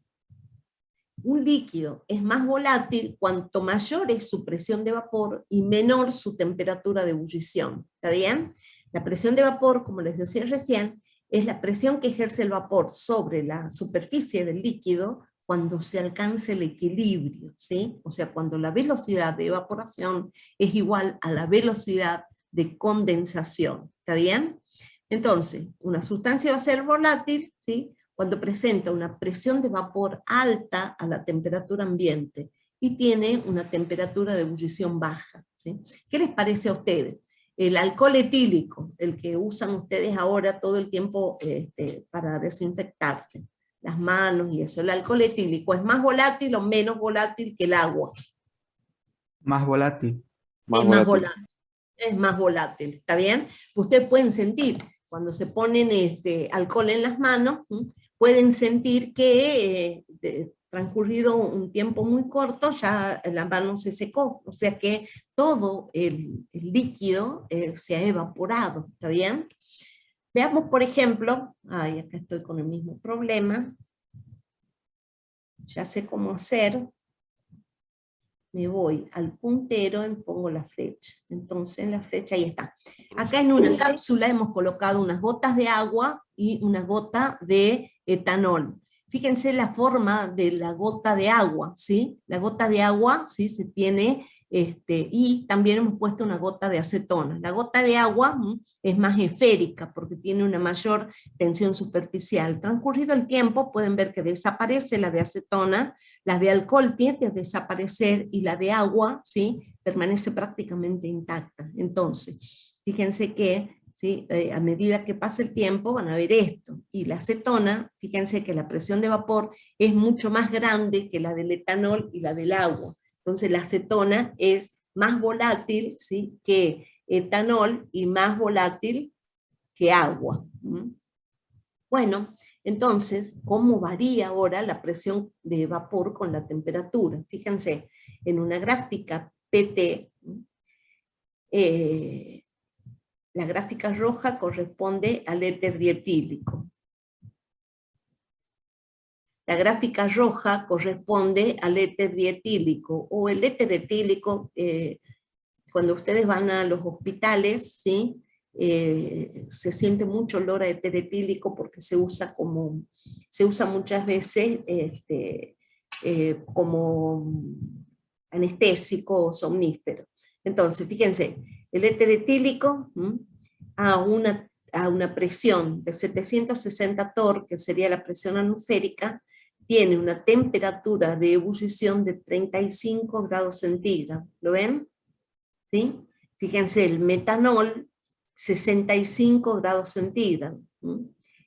un líquido es más volátil cuanto mayor es su presión de vapor y menor su temperatura de ebullición. ¿Está bien? La presión de vapor, como les decía recién, es la presión que ejerce el vapor sobre la superficie del líquido cuando se alcanza el equilibrio, ¿sí? O sea, cuando la velocidad de evaporación es igual a la velocidad de condensación. ¿Está bien? Entonces, una sustancia va a ser volátil, ¿sí? Cuando presenta una presión de vapor alta a la temperatura ambiente y tiene una temperatura de ebullición baja. ¿Sí? ¿Qué les parece a ustedes? El alcohol etílico, el que usan ustedes ahora todo el tiempo para desinfectarse, las manos y eso, el alcohol etílico, ¿es más volátil o menos volátil que el agua? Más volátil. Más Es más volátil. volátil. Es más volátil, ¿está bien? Ustedes pueden sentir, cuando se ponen alcohol en las manos, pueden sentir que transcurrido un tiempo muy corto ya la mano se secó, o sea que todo el líquido se ha evaporado, ¿está bien? Veamos, por ejemplo, acá estoy con el mismo problema, ya sé cómo hacer, me voy al puntero y pongo la flecha. Entonces en la flecha, ahí está. Acá en una cápsula hemos colocado unas gotas de agua y una gota de etanol. Fíjense la forma de la gota de agua, ¿sí? La gota de agua, ¿sí? Se tiene, y también hemos puesto una gota de acetona. La gota de agua es más esférica porque tiene una mayor tensión superficial. Transcurrido el tiempo pueden ver que desaparece la de acetona, la de alcohol tiende a desaparecer y la de agua, ¿sí? Permanece prácticamente intacta. Entonces, fíjense que, ¿sí? A medida que pasa el tiempo van a ver esto. Y la acetona, fíjense que la presión de vapor es mucho más grande que la del etanol y la del agua. Entonces la acetona es más volátil, ¿sí? Que etanol y más volátil que agua. Bueno, entonces, ¿cómo varía ahora la presión de vapor con la temperatura? Fíjense, en una gráfica PT, la gráfica roja corresponde al éter dietílico. La gráfica roja corresponde al éter dietílico, o el éter etílico, cuando ustedes van a los hospitales, ¿sí? Se siente mucho olor a éter etílico porque se usa muchas veces como anestésico o somnífero. Entonces, fíjense, el éter etílico a una presión de 760 torr, que sería la presión atmosférica, tiene una temperatura de ebullición de 35 grados centígrados. ¿Lo ven? ¿Sí? Fíjense, el metanol 65 grados centígrados.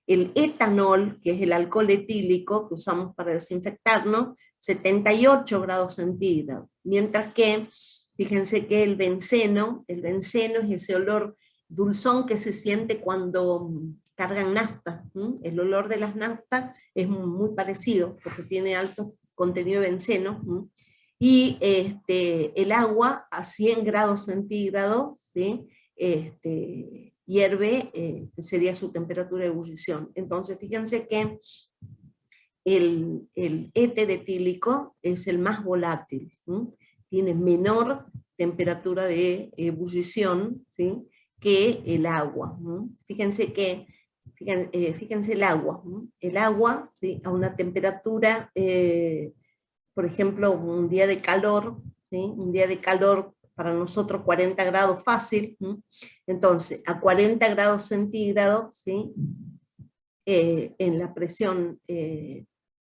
El etanol, que es el alcohol etílico que usamos para desinfectarnos, 78 grados centígrados. Mientras que, fíjense que el benceno es ese olor dulzón que se siente cuando cargan nafta. El olor de las naftas es muy parecido, porque tiene alto contenido de benceno. Y el agua a 100 grados centígrados, ¿sí? Hierve, sería su temperatura de ebullición. Entonces, fíjense que el éter etílico es el más volátil, tiene menor temperatura de ebullición, ¿sí? Que el agua. Fíjense el agua. El agua, ¿sí? A una temperatura, por ejemplo, un día de calor, ¿sí? Un día de calor para nosotros 40 grados fácil, entonces a 40 grados centígrados, ¿sí? En la presión,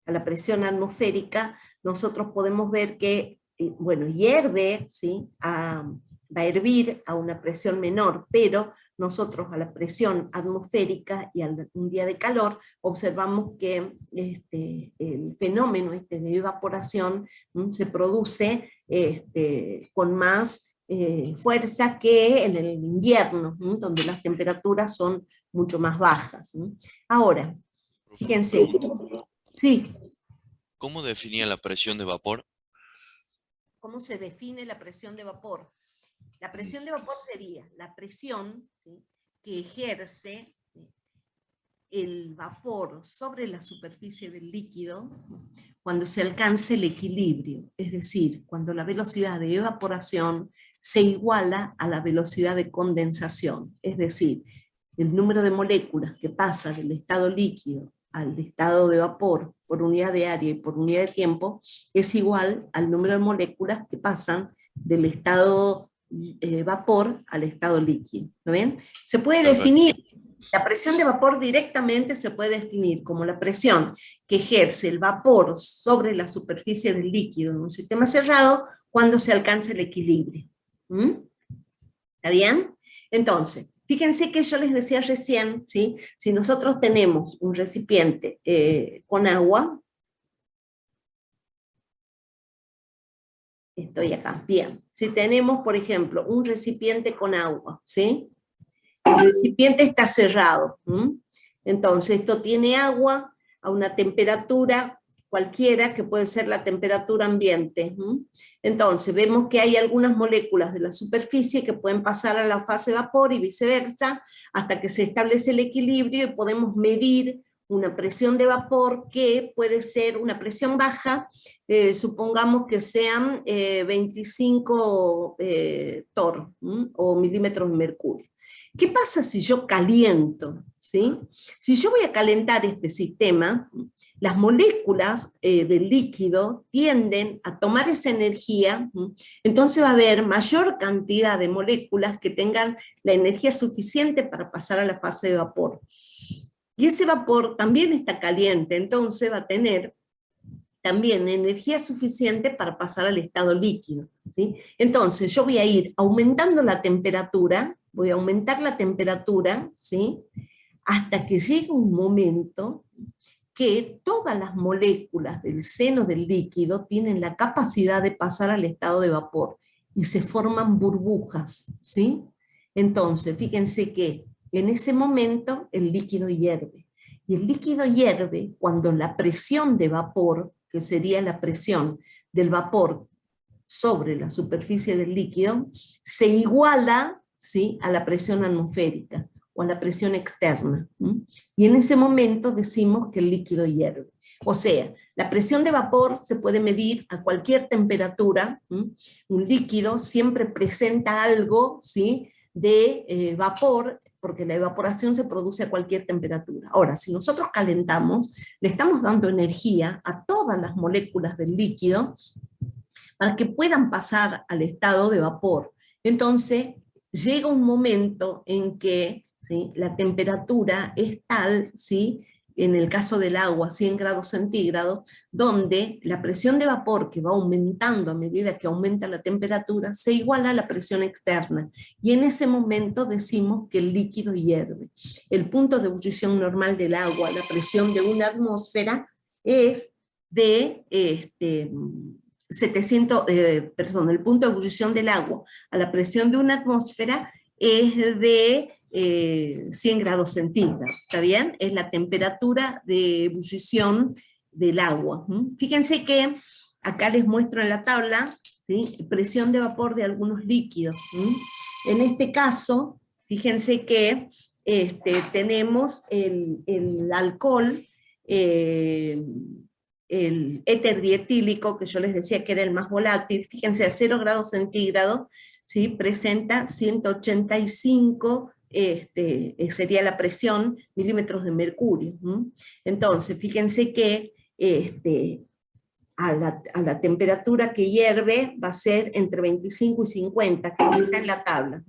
a la presión atmosférica, nosotros podemos ver que, bueno, hierve, ¿sí? Va a hervir a una presión menor, pero nosotros a la presión atmosférica y a un día de calor observamos que el fenómeno de evaporación se produce con más fuerza que en el invierno, donde las temperaturas son mucho más bajas. Ahora, fíjense, sí. ¿Cómo definía la presión de vapor? ¿Cómo se define la presión de vapor? La presión de vapor sería la presión, ¿sí? Que ejerce el vapor sobre la superficie del líquido cuando se alcance el equilibrio, es decir, cuando la velocidad de evaporación se iguala a la velocidad de condensación, es decir, el número de moléculas que pasa del estado líquido al estado de vapor por unidad de área y por unidad de tiempo es igual al número de moléculas que pasan del estado vapor al estado líquido. ¿Lo ven? Se puede definir, la presión de vapor directamente se puede definir como la presión que ejerce el vapor sobre la superficie del líquido en un sistema cerrado cuando se alcanza el equilibrio. ¿Está bien? Entonces, fíjense que yo les decía recién, ¿sí? Si nosotros tenemos un recipiente con agua, estoy acá, bien. Si tenemos, por ejemplo, un recipiente con agua, ¿sí? El recipiente está cerrado. Entonces, esto tiene agua a una temperatura cualquiera, que puede ser la temperatura ambiente. Entonces, vemos que hay algunas moléculas de la superficie que pueden pasar a la fase vapor y viceversa, hasta que se establece el equilibrio y podemos medir una presión de vapor que puede ser una presión baja, supongamos que sean 25 torr o milímetros de mercurio. ¿Qué pasa si yo caliento? ¿Sí? Si yo voy a calentar este sistema, las moléculas del líquido tienden a tomar esa energía, entonces va a haber mayor cantidad de moléculas que tengan la energía suficiente para pasar a la fase de vapor. Y ese vapor también está caliente, entonces va a tener también energía suficiente para pasar al estado líquido, ¿sí? Entonces yo voy a ir aumentando la temperatura, voy a aumentar la temperatura, ¿sí? Hasta que llegue un momento que todas las moléculas del seno del líquido tienen la capacidad de pasar al estado de vapor y se forman burbujas, ¿sí? Entonces, fíjense que en ese momento el líquido hierve. Y el líquido hierve cuando la presión de vapor, que sería la presión del vapor sobre la superficie del líquido, se iguala, ¿sí? A la presión atmosférica o a la presión externa. Y en ese momento decimos que el líquido hierve. O sea, la presión de vapor se puede medir a cualquier temperatura. Un líquido siempre presenta algo, ¿sí? De vapor, porque la evaporación se produce a cualquier temperatura. Ahora, si nosotros calentamos, le estamos dando energía a todas las moléculas del líquido para que puedan pasar al estado de vapor. Entonces, llega un momento en que, ¿sí? La temperatura es tal, ¿sí? en el caso del agua, 100 grados centígrados, donde la presión de vapor que va aumentando a medida que aumenta la temperatura se iguala a la presión externa, y en ese momento decimos que el líquido hierve. El punto de ebullición normal del agua, la presión de una atmósfera, es de 700, perdón, el punto de ebullición del agua a la presión de una atmósfera es de 100 grados centígrados, ¿está bien? Es la temperatura de ebullición del agua. Fíjense que acá les muestro en la tabla, ¿sí?, presión de vapor de algunos líquidos. En este caso, fíjense que tenemos el alcohol, el éter dietílico, que yo les decía que era el más volátil. Fíjense, a 0 grados centígrados, ¿sí?, presenta 185, sería la presión, milímetros de mercurio. Entonces, fíjense que a la temperatura que hierve va a ser entre 25 y 50, que está en la tabla.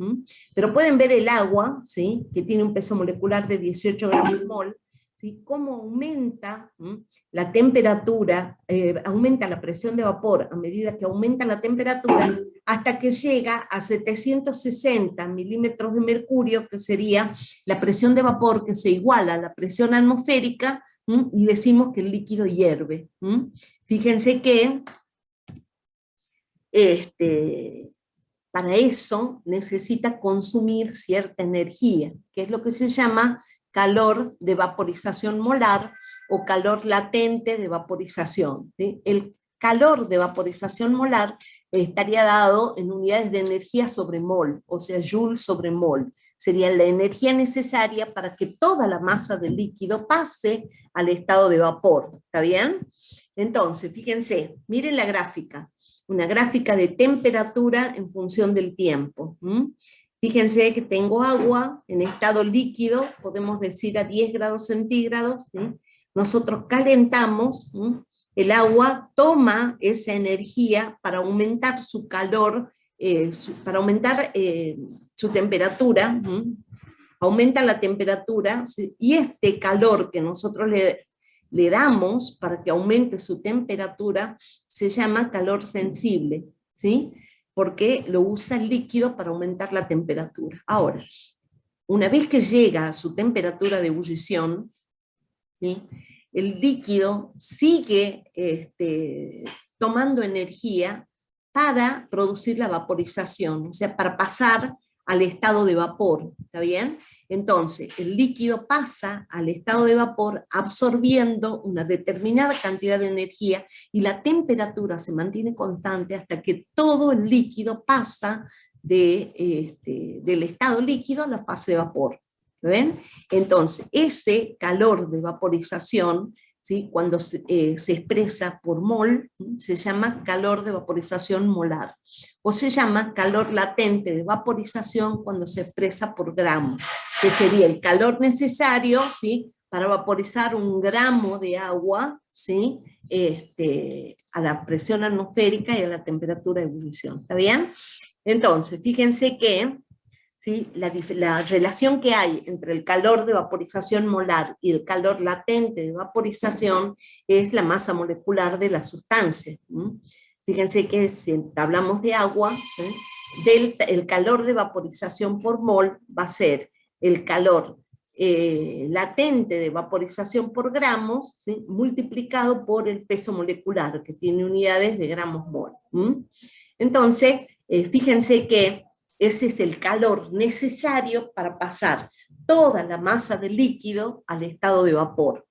Pero pueden ver el agua, ¿sí?, que tiene un peso molecular de 18 gramos mol, ¿sí?, cómo aumenta la temperatura, aumenta la presión de vapor a medida que aumenta la temperatura, hasta que llega a 760 milímetros de mercurio, que sería la presión de vapor que se iguala a la presión atmosférica, y decimos que el líquido hierve. Fíjense que para eso necesita consumir cierta energía, que es lo que se llama calor de vaporización molar o calor latente de vaporización, ¿sí? El calor de vaporización molar estaría dado en unidades de energía sobre mol, o sea, joule sobre mol. Sería la energía necesaria para que toda la masa del líquido pase al estado de vapor, ¿está bien? Entonces, fíjense, miren la gráfica, una gráfica de temperatura en función del tiempo. Fíjense que tengo agua en estado líquido, podemos decir a 10 grados centígrados, ¿sí? Nosotros calentamos, el agua toma esa energía para aumentar su calor, para aumentar su temperatura, aumenta la temperatura, ¿sí?, y este calor que nosotros le damos para que aumente su temperatura se llama calor sensible, ¿sí?, porque lo usa el líquido para aumentar la temperatura. Ahora, una vez que llega a su temperatura de ebullición, ¿sí?, el líquido sigue tomando energía para producir la vaporización, o sea, para pasar al estado de vapor, ¿está bien? Entonces, el líquido pasa al estado de vapor absorbiendo una determinada cantidad de energía, y la temperatura se mantiene constante hasta que todo el líquido pasa del estado líquido a la fase de vapor. ¿Ven? Entonces, ese calor de vaporización, ¿sí?, cuando se expresa por mol, se llama calor de vaporización molar, o se llama calor latente de vaporización cuando se expresa por gramo, que sería el calor necesario, ¿sí?, para vaporizar 1 gramo de agua, ¿sí?, a la presión atmosférica y a la temperatura de ebullición. ¿Está bien? Entonces, fíjense que, ¿sí?, la relación que hay entre el calor de vaporización molar y el calor latente de vaporización es la masa molecular de la sustancia. Fíjense que si hablamos de agua, ¿sí?, el calor de vaporización por mol va a ser el calor latente de vaporización por gramos, ¿sí?, multiplicado por el peso molecular, que tiene unidades de gramos mol. Entonces, fíjense que ese es el calor necesario para pasar toda la masa del líquido al estado de vapor.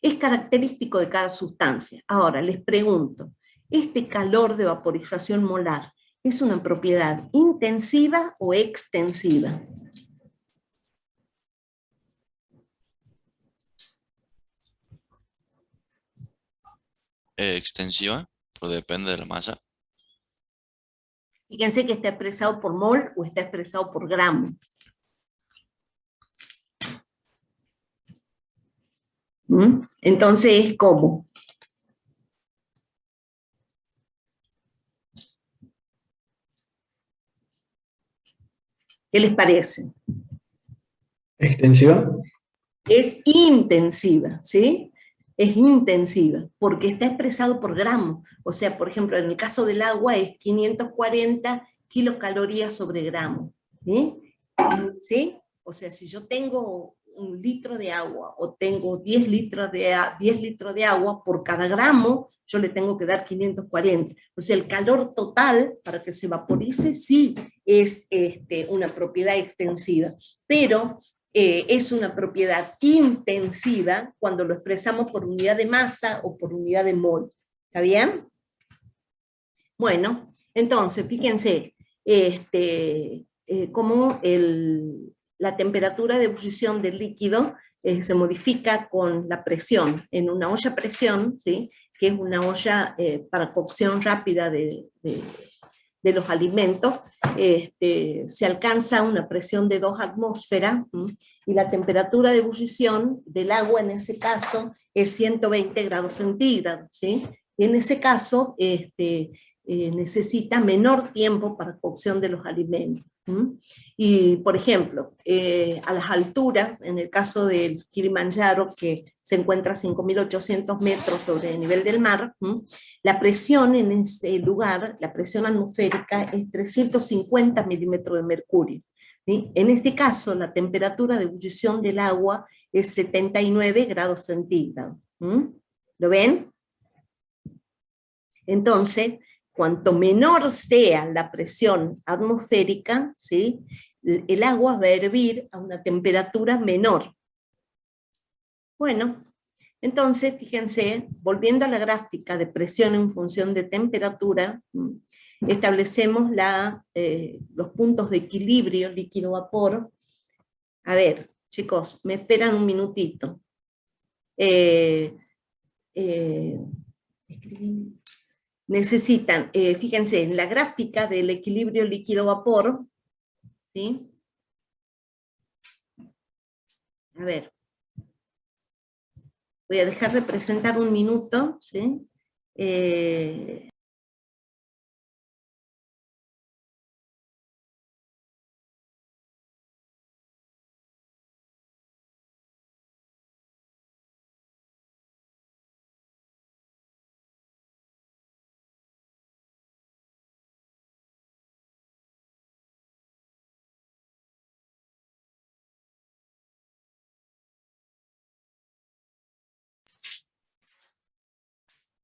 Es característico de cada sustancia. Ahora, les pregunto, ¿este calor de vaporización molar es una propiedad intensiva o extensiva? Extensiva, pero depende de la masa. Fíjense que está expresado por mol o está expresado por gramo. Entonces, ¿cómo? ¿Qué les parece? Extensiva. es intensiva, ¿sí? Es intensiva, porque está expresado por gramo. O sea, por ejemplo, en el caso del agua es 540 kilocalorías sobre gramo, ¿sí? ¿Sí? O sea, si yo tengo 1 litro de agua o tengo 10 litros de agua, por cada gramo yo le tengo que dar 540. O sea, el calor total para que se vaporice sí es una propiedad extensiva, pero es una propiedad intensiva cuando lo expresamos por unidad de masa o por unidad de mol. ¿Está bien? Bueno, entonces, fíjense, cómo la temperatura de ebullición del líquido se modifica con la presión. En una olla a presión, ¿sí?, que es una olla para cocción rápida de los alimentos, se alcanza una presión de 2 atmósferas, y la temperatura de ebullición del agua en ese caso es 120 grados centígrados, ¿sí? Y en ese caso necesita menor tiempo para cocción de los alimentos. Y, por ejemplo, a las alturas, en el caso del Kilimanjaro, que se encuentra a 5.800 metros sobre el nivel del mar, la presión en ese lugar, la presión atmosférica, es 350 milímetros de mercurio. ¿Sí? En este caso, la temperatura de ebullición del agua es 79 grados centígrados. ¿Lo ven? Entonces, cuanto menor sea la presión atmosférica, ¿sí?, el agua va a hervir a una temperatura menor. Bueno, entonces, fíjense, volviendo a la gráfica de presión en función de temperatura, establecemos los puntos de equilibrio líquido-vapor. A ver, chicos, me esperan un minutito. Necesitan, fíjense, en la gráfica del equilibrio líquido-vapor, ¿sí? A ver, voy a dejar de presentar un minuto, ¿sí?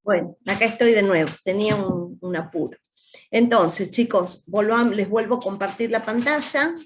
Bueno, acá estoy de nuevo, tenía un apuro. Entonces, chicos, les vuelvo a compartir la pantalla.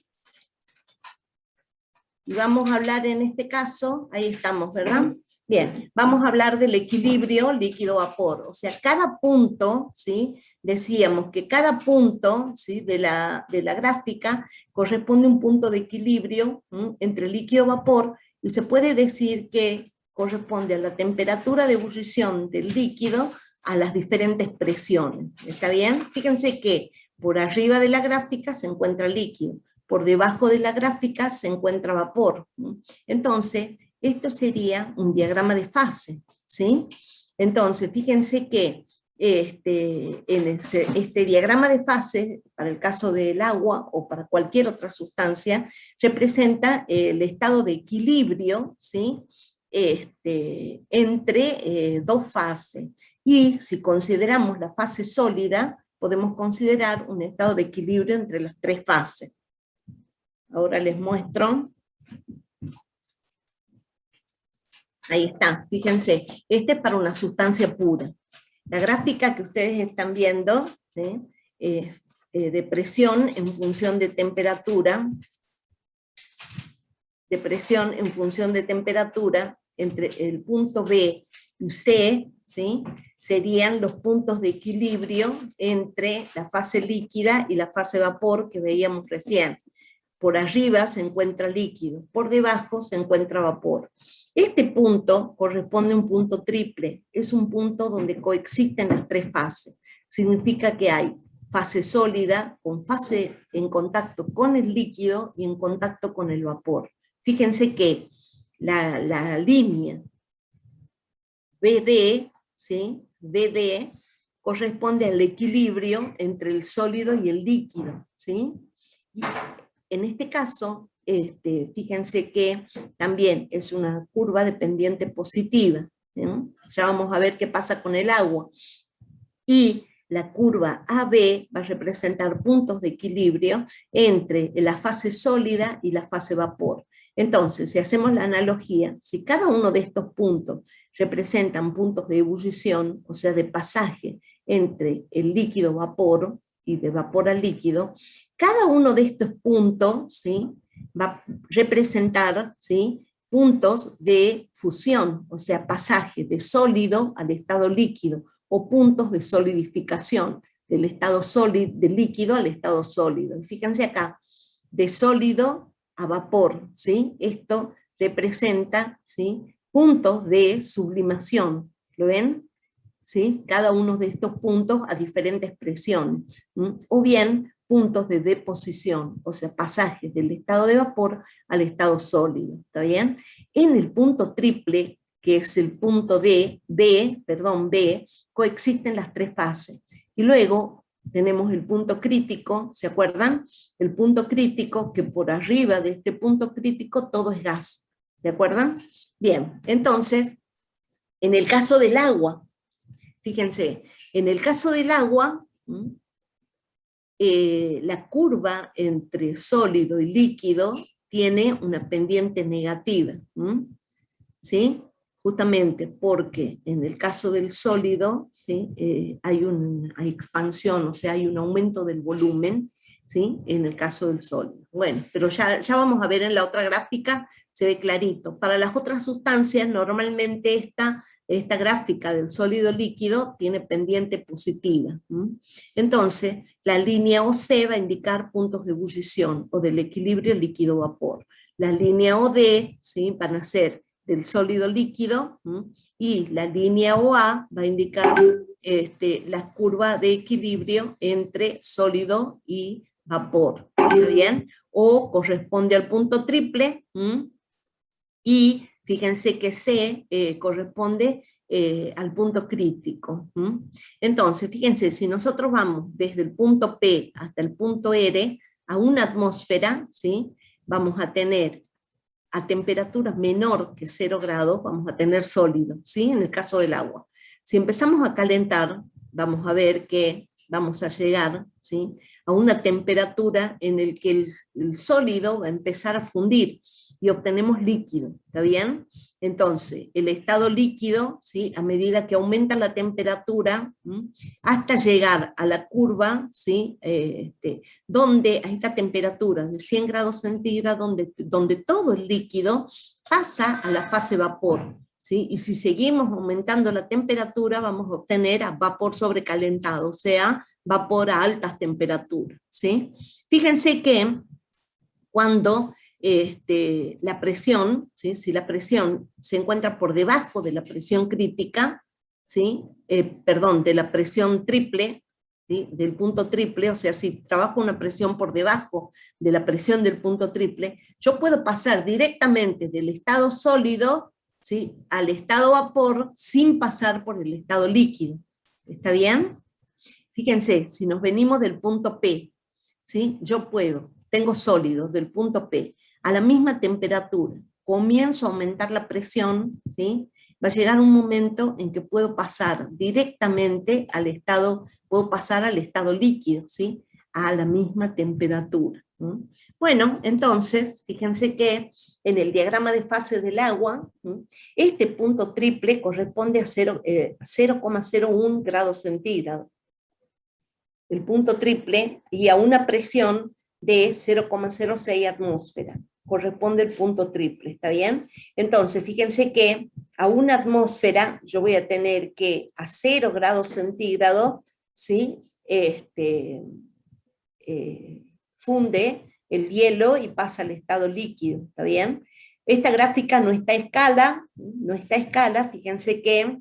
Y vamos a hablar en este caso, ahí estamos, ¿verdad? Bien, vamos a hablar del equilibrio líquido-vapor. O sea, cada punto, ¿sí?, decíamos que cada punto, ¿sí?, de la gráfica corresponde a un punto de equilibrio entre líquido-vapor, y se puede decir que corresponde a la temperatura de ebullición del líquido a las diferentes presiones. ¿Está bien? Fíjense que por arriba de la gráfica se encuentra líquido, por debajo de la gráfica se encuentra vapor. Entonces, esto sería un diagrama de fase, ¿sí? Entonces, fíjense que en este diagrama de fase, para el caso del agua o para cualquier otra sustancia, representa el estado de equilibrio, ¿sí?, entre dos fases. Y si consideramos la fase sólida, podemos considerar un estado de equilibrio entre las 3 fases. Ahora les muestro. Ahí está, fíjense, este es para una sustancia pura. La gráfica que ustedes están viendo, ¿sí?, es de presión en función de temperatura, entre el punto B y C, ¿sí?, serían los puntos de equilibrio entre la fase líquida y la fase vapor que veíamos recién. Por arriba se encuentra líquido, por debajo se encuentra vapor. Este punto corresponde a un punto triple, es un punto donde coexisten las 3 fases. Significa que hay fase sólida, con fase en contacto con el líquido y en contacto con el vapor. Fíjense que la línea BD, ¿sí?, BD corresponde al equilibrio entre el sólido y el líquido, ¿sí? Y en este caso, fíjense que también es una curva de pendiente positiva. ¿No? Ya vamos a ver qué pasa con el agua. Y la curva AB va a representar puntos de equilibrio entre la fase sólida y la fase vapor. Entonces, si hacemos la analogía, si cada uno de estos puntos representan puntos de ebullición, o sea, de pasaje entre el líquido vapor y de vapor a líquido, cada uno de estos puntos, ¿sí?, va a representar, ¿sí?, puntos de fusión, o sea, pasaje de sólido al estado líquido, o puntos de solidificación, del estado sólido, del líquido al estado sólido. Y fíjense acá, de sólido a vapor, ¿sí? Esto representa, ¿sí?, puntos de sublimación, ¿lo ven? ¿Sí? Cada uno de estos puntos a diferentes presiones, ¿sí? O bien puntos de deposición, o sea, pasajes del estado de vapor al estado sólido, ¿está bien? En el punto triple, que es el punto B, coexisten las tres fases. Y luego tenemos el punto crítico, ¿se acuerdan? El punto crítico, que por arriba de este punto crítico todo es gas, ¿se acuerdan? Bien, entonces, en el caso del agua, fíjense, en el caso del agua, la curva entre sólido y líquido tiene una pendiente negativa, ¿sí? Justamente porque en el caso del sólido, ¿sí?, hay expansión, o sea, hay un aumento del volumen, ¿sí?, en el caso del sólido. Bueno, pero ya vamos a ver en la otra gráfica, se ve clarito. Para las otras sustancias, normalmente esta gráfica del sólido líquido tiene pendiente positiva. Entonces, la línea OC va a indicar puntos de ebullición o del equilibrio líquido-vapor. La línea OD, ¿sí?, van a ser del sólido líquido, y la línea OA va a indicar la curva de equilibrio entre sólido y vapor, ¿está bien? O corresponde al punto triple, y fíjense que C corresponde al punto crítico. Entonces, fíjense, si nosotros vamos desde el punto P hasta el punto R, a una atmósfera, ¿sí?, vamos a tener a temperaturas menor que 0 grados, vamos a tener sólido, ¿sí?, en el caso del agua. Si empezamos a calentar, vamos a ver que vamos a llegar, ¿sí?, a una temperatura en la que el sólido va a empezar a fundir, y obtenemos líquido, ¿está bien? Entonces, el estado líquido, ¿sí?, a medida que aumenta la temperatura, hasta llegar a la curva, ¿sí?, donde a esta temperatura de 100 grados centígrados, donde todo el líquido pasa a la fase vapor, ¿sí? Y si seguimos aumentando la temperatura, vamos a obtener a vapor sobrecalentado, o sea, vapor a altas temperaturas, ¿sí? Fíjense que cuando la presión, ¿sí?, si la presión se encuentra por debajo de la presión crítica, ¿sí?, de la presión triple, ¿sí?, del punto triple, o sea, si trabajo una presión por debajo de la presión del punto triple, yo puedo pasar directamente del estado sólido, ¿sí?, al estado vapor sin pasar por el estado líquido. ¿Está bien? Fíjense, si nos venimos del punto P, ¿sí?, tengo sólido del punto P, a la misma temperatura, comienzo a aumentar la presión, ¿sí?, va a llegar un momento en que puedo pasar directamente al estado líquido, ¿sí?, a la misma temperatura. Bueno, entonces, fíjense que en el diagrama de fase del agua, este punto triple corresponde a 0,01 grados centígrados. El punto triple, y a una presión de 0,06 atmósfera, corresponde el punto triple, ¿está bien? Entonces, fíjense que a una atmósfera yo voy a tener que a 0 grados centígrados, ¿sí?, funde el hielo y pasa al estado líquido, ¿está bien? Esta gráfica no está a escala, fíjense que,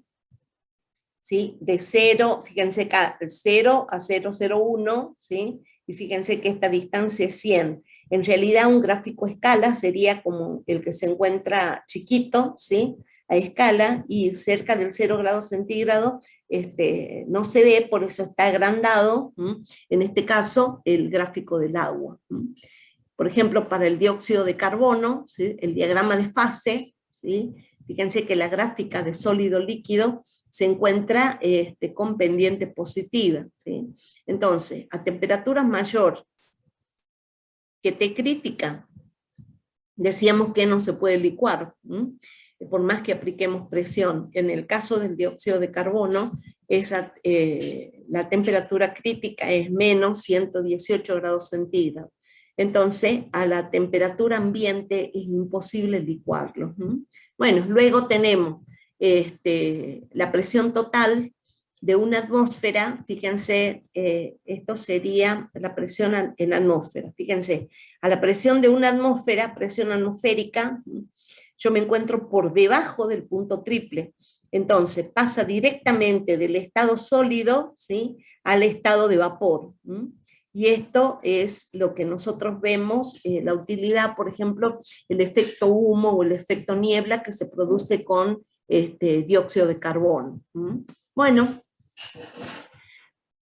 ¿sí?, de 0, fíjense acá, 0 a 0,01, ¿sí?, y fíjense que esta distancia es 100. En realidad un gráfico a escala sería como el que se encuentra chiquito, ¿sí?, a escala, y cerca del 0 grados centígrados no se ve, por eso está agrandado, en este caso, el gráfico del agua. Por ejemplo, para el dióxido de carbono, ¿sí? El diagrama de fase, ¿sí? Fíjense que la gráfica de sólido-líquido se encuentra con pendiente positiva, ¿sí? Entonces, a temperaturas mayor que T crítica, decíamos que no se puede licuar, por más que apliquemos presión. En el caso del dióxido de carbono, la temperatura crítica es menos 118 grados centígrados. Entonces, a la temperatura ambiente es imposible licuarlo. Bueno, luego tenemos la presión total de una atmósfera. Fíjense, esto sería la presión en la atmósfera. Fíjense, a la presión de una atmósfera, presión atmosférica, yo me encuentro por debajo del punto triple. Entonces pasa directamente del estado sólido, ¿sí?, al estado de vapor. Y esto es lo que nosotros vemos, la utilidad, por ejemplo, el efecto humo o el efecto niebla que se produce con dióxido de carbono. Bueno,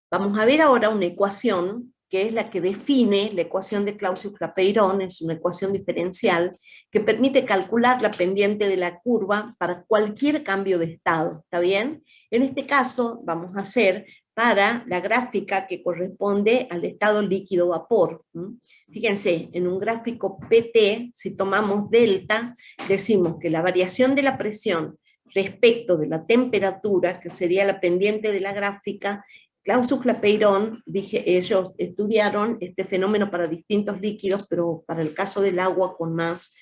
vamos a ver ahora una ecuación que es la que define la ecuación de Clausius-Clapeyron. Es una ecuación diferencial que permite calcular la pendiente de la curva para cualquier cambio de estado, ¿está bien? En este caso vamos a hacer para la gráfica que corresponde al estado líquido-vapor. Fíjense, en un gráfico PT, si tomamos delta, decimos que la variación de la presión respecto de la temperatura, que sería la pendiente de la gráfica, Clausius-Clapeyron, ellos estudiaron este fenómeno para distintos líquidos, pero para el caso del agua con más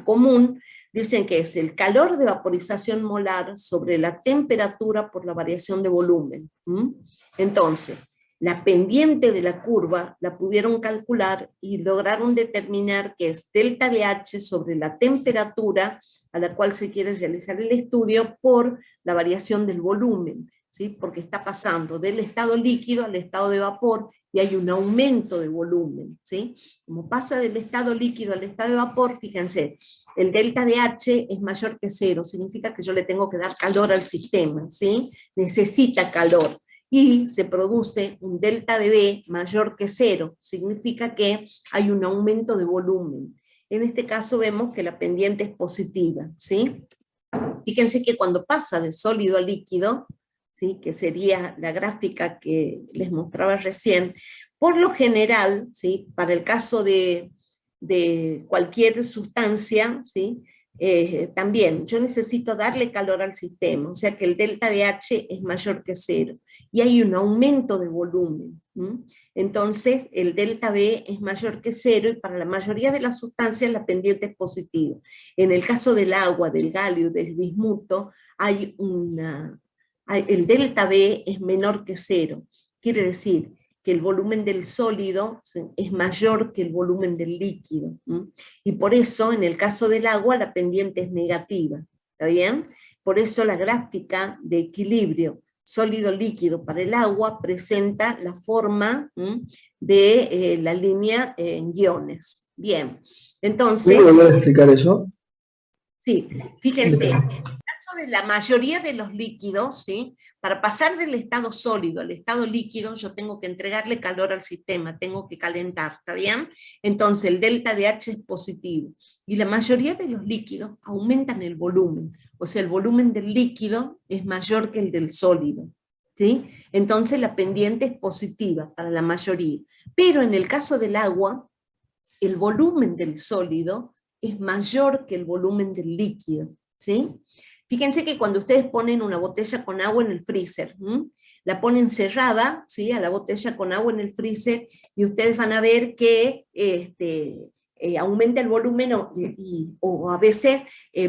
común, dicen que es el calor de vaporización molar sobre la temperatura por la variación de volumen. Entonces, la pendiente de la curva la pudieron calcular y lograron determinar que es delta de H sobre la temperatura a la cual se quiere realizar el estudio por la variación del volumen, ¿sí? Porque está pasando del estado líquido al estado de vapor y hay un aumento de volumen, ¿sí? Como pasa del estado líquido al estado de vapor, fíjense, el delta de H es mayor que 0, significa que yo le tengo que dar calor al sistema, ¿sí? Necesita calor. Y se produce un delta de B mayor que 0, significa que hay un aumento de volumen. En este caso vemos que la pendiente es positiva, ¿sí? Fíjense que cuando pasa de sólido a líquido, ¿sí?, que sería la gráfica que les mostraba recién, por lo general, ¿sí?, para el caso de cualquier sustancia, ¿sí?, también yo necesito darle calor al sistema, o sea que el delta de H es mayor que 0, y hay un aumento de volumen. Entonces el delta B es mayor que 0, y para la mayoría de las sustancias la pendiente es positiva. En el caso del agua, del galio, del bismuto, el delta B es menor que 0, quiere decir que el volumen del sólido es mayor que el volumen del líquido. Y por eso, en el caso del agua, la pendiente es negativa. ¿Está bien? Por eso la gráfica de equilibrio sólido-líquido para el agua presenta la forma de la línea en guiones. Bien, entonces... ¿Puedo volver a explicar eso? Sí, fíjense, en el caso de la mayoría de los líquidos, ¿sí?, para pasar del estado sólido al estado líquido, yo tengo que entregarle calor al sistema, tengo que calentar, ¿está bien? Entonces el delta de H es positivo. Y la mayoría de los líquidos aumentan el volumen, o sea, el volumen del líquido es mayor que el del sólido, ¿sí? Entonces la pendiente es positiva para la mayoría. Pero en el caso del agua, el volumen del sólido es mayor que el volumen del líquido, ¿sí? Fíjense que cuando ustedes ponen una botella con agua en el freezer, la ponen cerrada, ¿sí?, a la botella con agua en el freezer, y ustedes van a ver que aumenta el volumen, o a veces,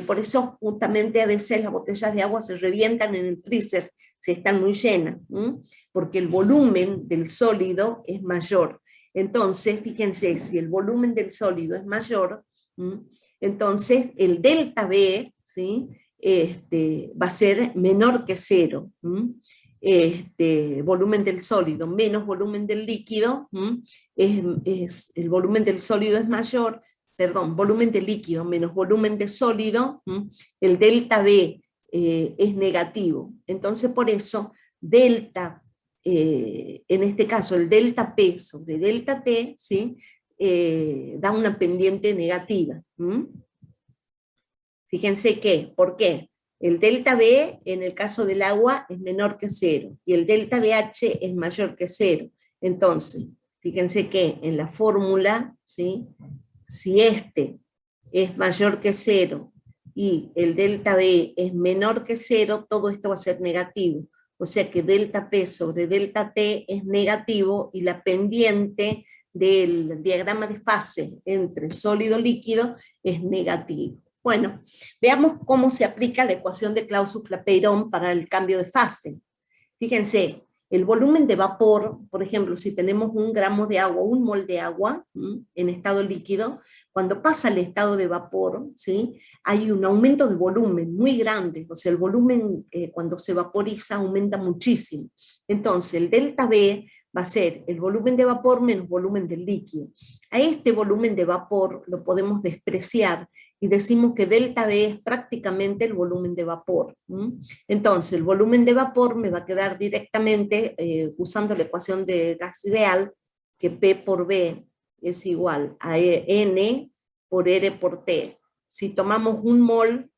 por eso justamente a veces las botellas de agua se revientan en el freezer si están muy llenas, porque el volumen del sólido es mayor. Entonces, fíjense, si el volumen del sólido es mayor, entonces el delta B, ¿sí?, va a ser menor que 0. Volumen del sólido menos volumen del líquido, el volumen del sólido es mayor, perdón, volumen del líquido menos volumen de sólido, el delta B es negativo. Entonces por eso delta, en este caso el delta P sobre delta T, ¿sí?, da una pendiente negativa. Fíjense que, ¿por qué? El delta B en el caso del agua es menor que 0 y el delta de H es mayor que 0. Entonces, fíjense que en la fórmula, ¿sí?, si este es mayor que 0 y el delta B es menor que 0, todo esto va a ser negativo. O sea que delta P sobre delta T es negativo y la pendiente del diagrama de fase entre sólido y líquido es negativo. Bueno, veamos cómo se aplica la ecuación de Clausius-Clapeyron para el cambio de fase. Fíjense, el volumen de vapor, por ejemplo, si tenemos 1 gramo de agua, 1 mol de agua en estado líquido, cuando pasa al estado de vapor, ¿sí?, hay un aumento de volumen muy grande, o sea, el volumen cuando se vaporiza aumenta muchísimo. Entonces, el delta B va a ser el volumen de vapor menos volumen del líquido. A este volumen de vapor lo podemos despreciar y decimos que delta B es prácticamente el volumen de vapor. Entonces, el volumen de vapor me va a quedar directamente, usando la ecuación de gas ideal, que P por B es igual a N por R por T. Si tomamos 1 mol,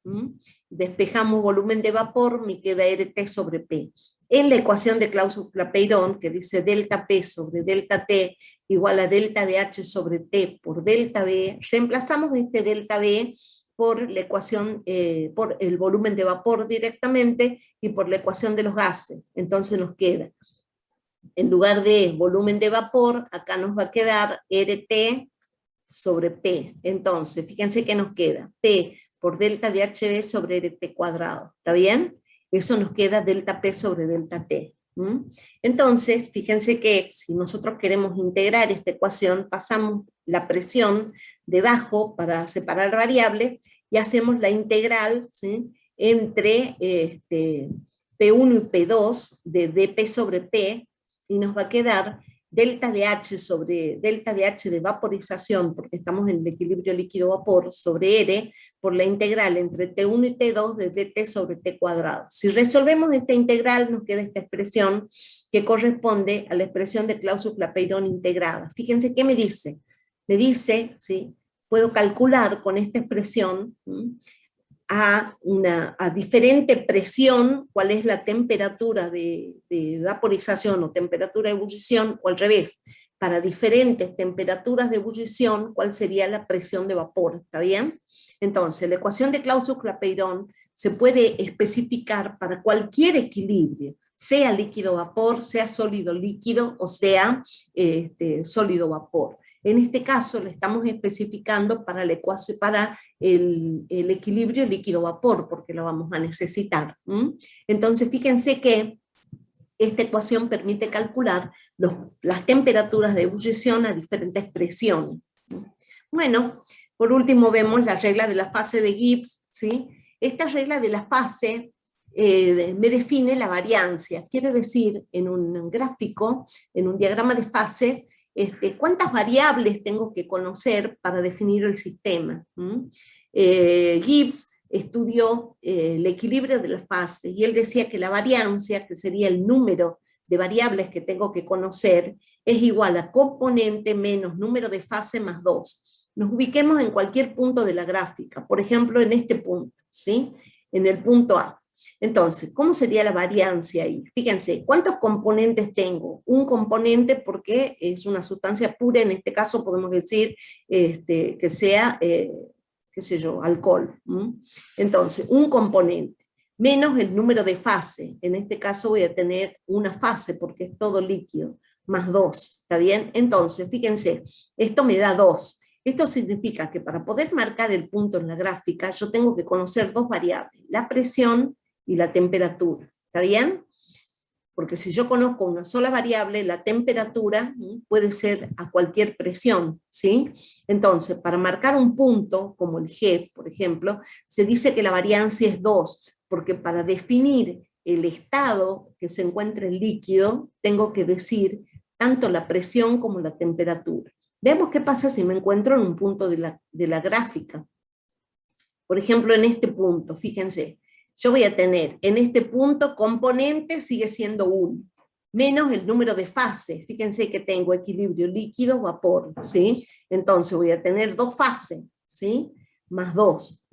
despejamos volumen de vapor, me queda RT sobre P. En la ecuación de Clausius-Clapeyron, que dice delta P sobre delta T igual a delta de H sobre T por delta B, reemplazamos este delta B por la ecuación, por el volumen de vapor directamente y por la ecuación de los gases. Entonces nos queda, en lugar de volumen de vapor, acá nos va a quedar RT sobre P. Entonces, fíjense que nos queda P por delta de HB sobre RT cuadrado. ¿Está bien? Eso nos queda delta P sobre delta T. Entonces, fíjense que si nosotros queremos integrar esta ecuación, pasamos la presión debajo para separar variables y hacemos la integral, ¿sí?, entre P1 y P2 de dP sobre P, y nos va a quedar delta de H sobre delta de H de vaporización, porque estamos en el equilibrio líquido-vapor, sobre R, por la integral entre T1 y T2 de dt sobre T cuadrado. Si resolvemos esta integral, nos queda esta expresión que corresponde a la expresión de Clausius-Clapeyron integrada. Fíjense qué me dice. Me dice, ¿sí?, puedo calcular con esta expresión a diferente presión cuál es la temperatura de vaporización o temperatura de ebullición, o al revés, para diferentes temperaturas de ebullición cuál sería la presión de vapor. ¿Está bien? Entonces, la ecuación de Clausius-Clapeyron se puede especificar para cualquier equilibrio, sea líquido-vapor, sea sólido-líquido o sea sólido-vapor. En este caso le estamos especificando para la ecuación, para el equilibrio líquido-vapor, porque lo vamos a necesitar. Entonces fíjense que esta ecuación permite calcular las temperaturas de ebullición a diferentes presiones. Bueno, por último vemos la regla de la fase de Gibbs, ¿sí? Esta regla de la fase me define la variancia, quiere decir en un gráfico, en un diagrama de fases, cuántas variables tengo que conocer para definir el sistema. Gibbs estudió el equilibrio de las fases y él decía que la variancia, que sería el número de variables que tengo que conocer, es igual a componente menos número de fase más 2. Nos ubiquemos en cualquier punto de la gráfica, por ejemplo en este punto, ¿sí?, en el punto A. Entonces, ¿cómo sería la variancia ahí? Fíjense, ¿cuántos componentes tengo? Un componente porque es una sustancia pura, en este caso podemos decir que sea, qué sé yo, alcohol. Entonces, un componente, menos el número de fase, en este caso voy a tener una fase porque es todo líquido, más 2, ¿está bien? Entonces, fíjense, esto me da 2. Esto significa que para poder marcar el punto en la gráfica, yo tengo que conocer dos variables, la presión y la temperatura. ¿Está bien? Porque si yo conozco una sola variable, la temperatura puede ser a cualquier presión, ¿sí? Entonces, para marcar un punto, como el G, por ejemplo, se dice que la variancia es 2, porque para definir el estado que se encuentra en líquido, tengo que decir tanto la presión como la temperatura. Veamos qué pasa si me encuentro en un punto de la gráfica. Por ejemplo, en este punto, fíjense, yo voy a tener en este punto componente sigue siendo 1. menos el número de fases. Fíjense que tengo equilibrio líquido-vapor, ¿sí? Entonces voy a tener 2 fases, ¿sí? Más 2,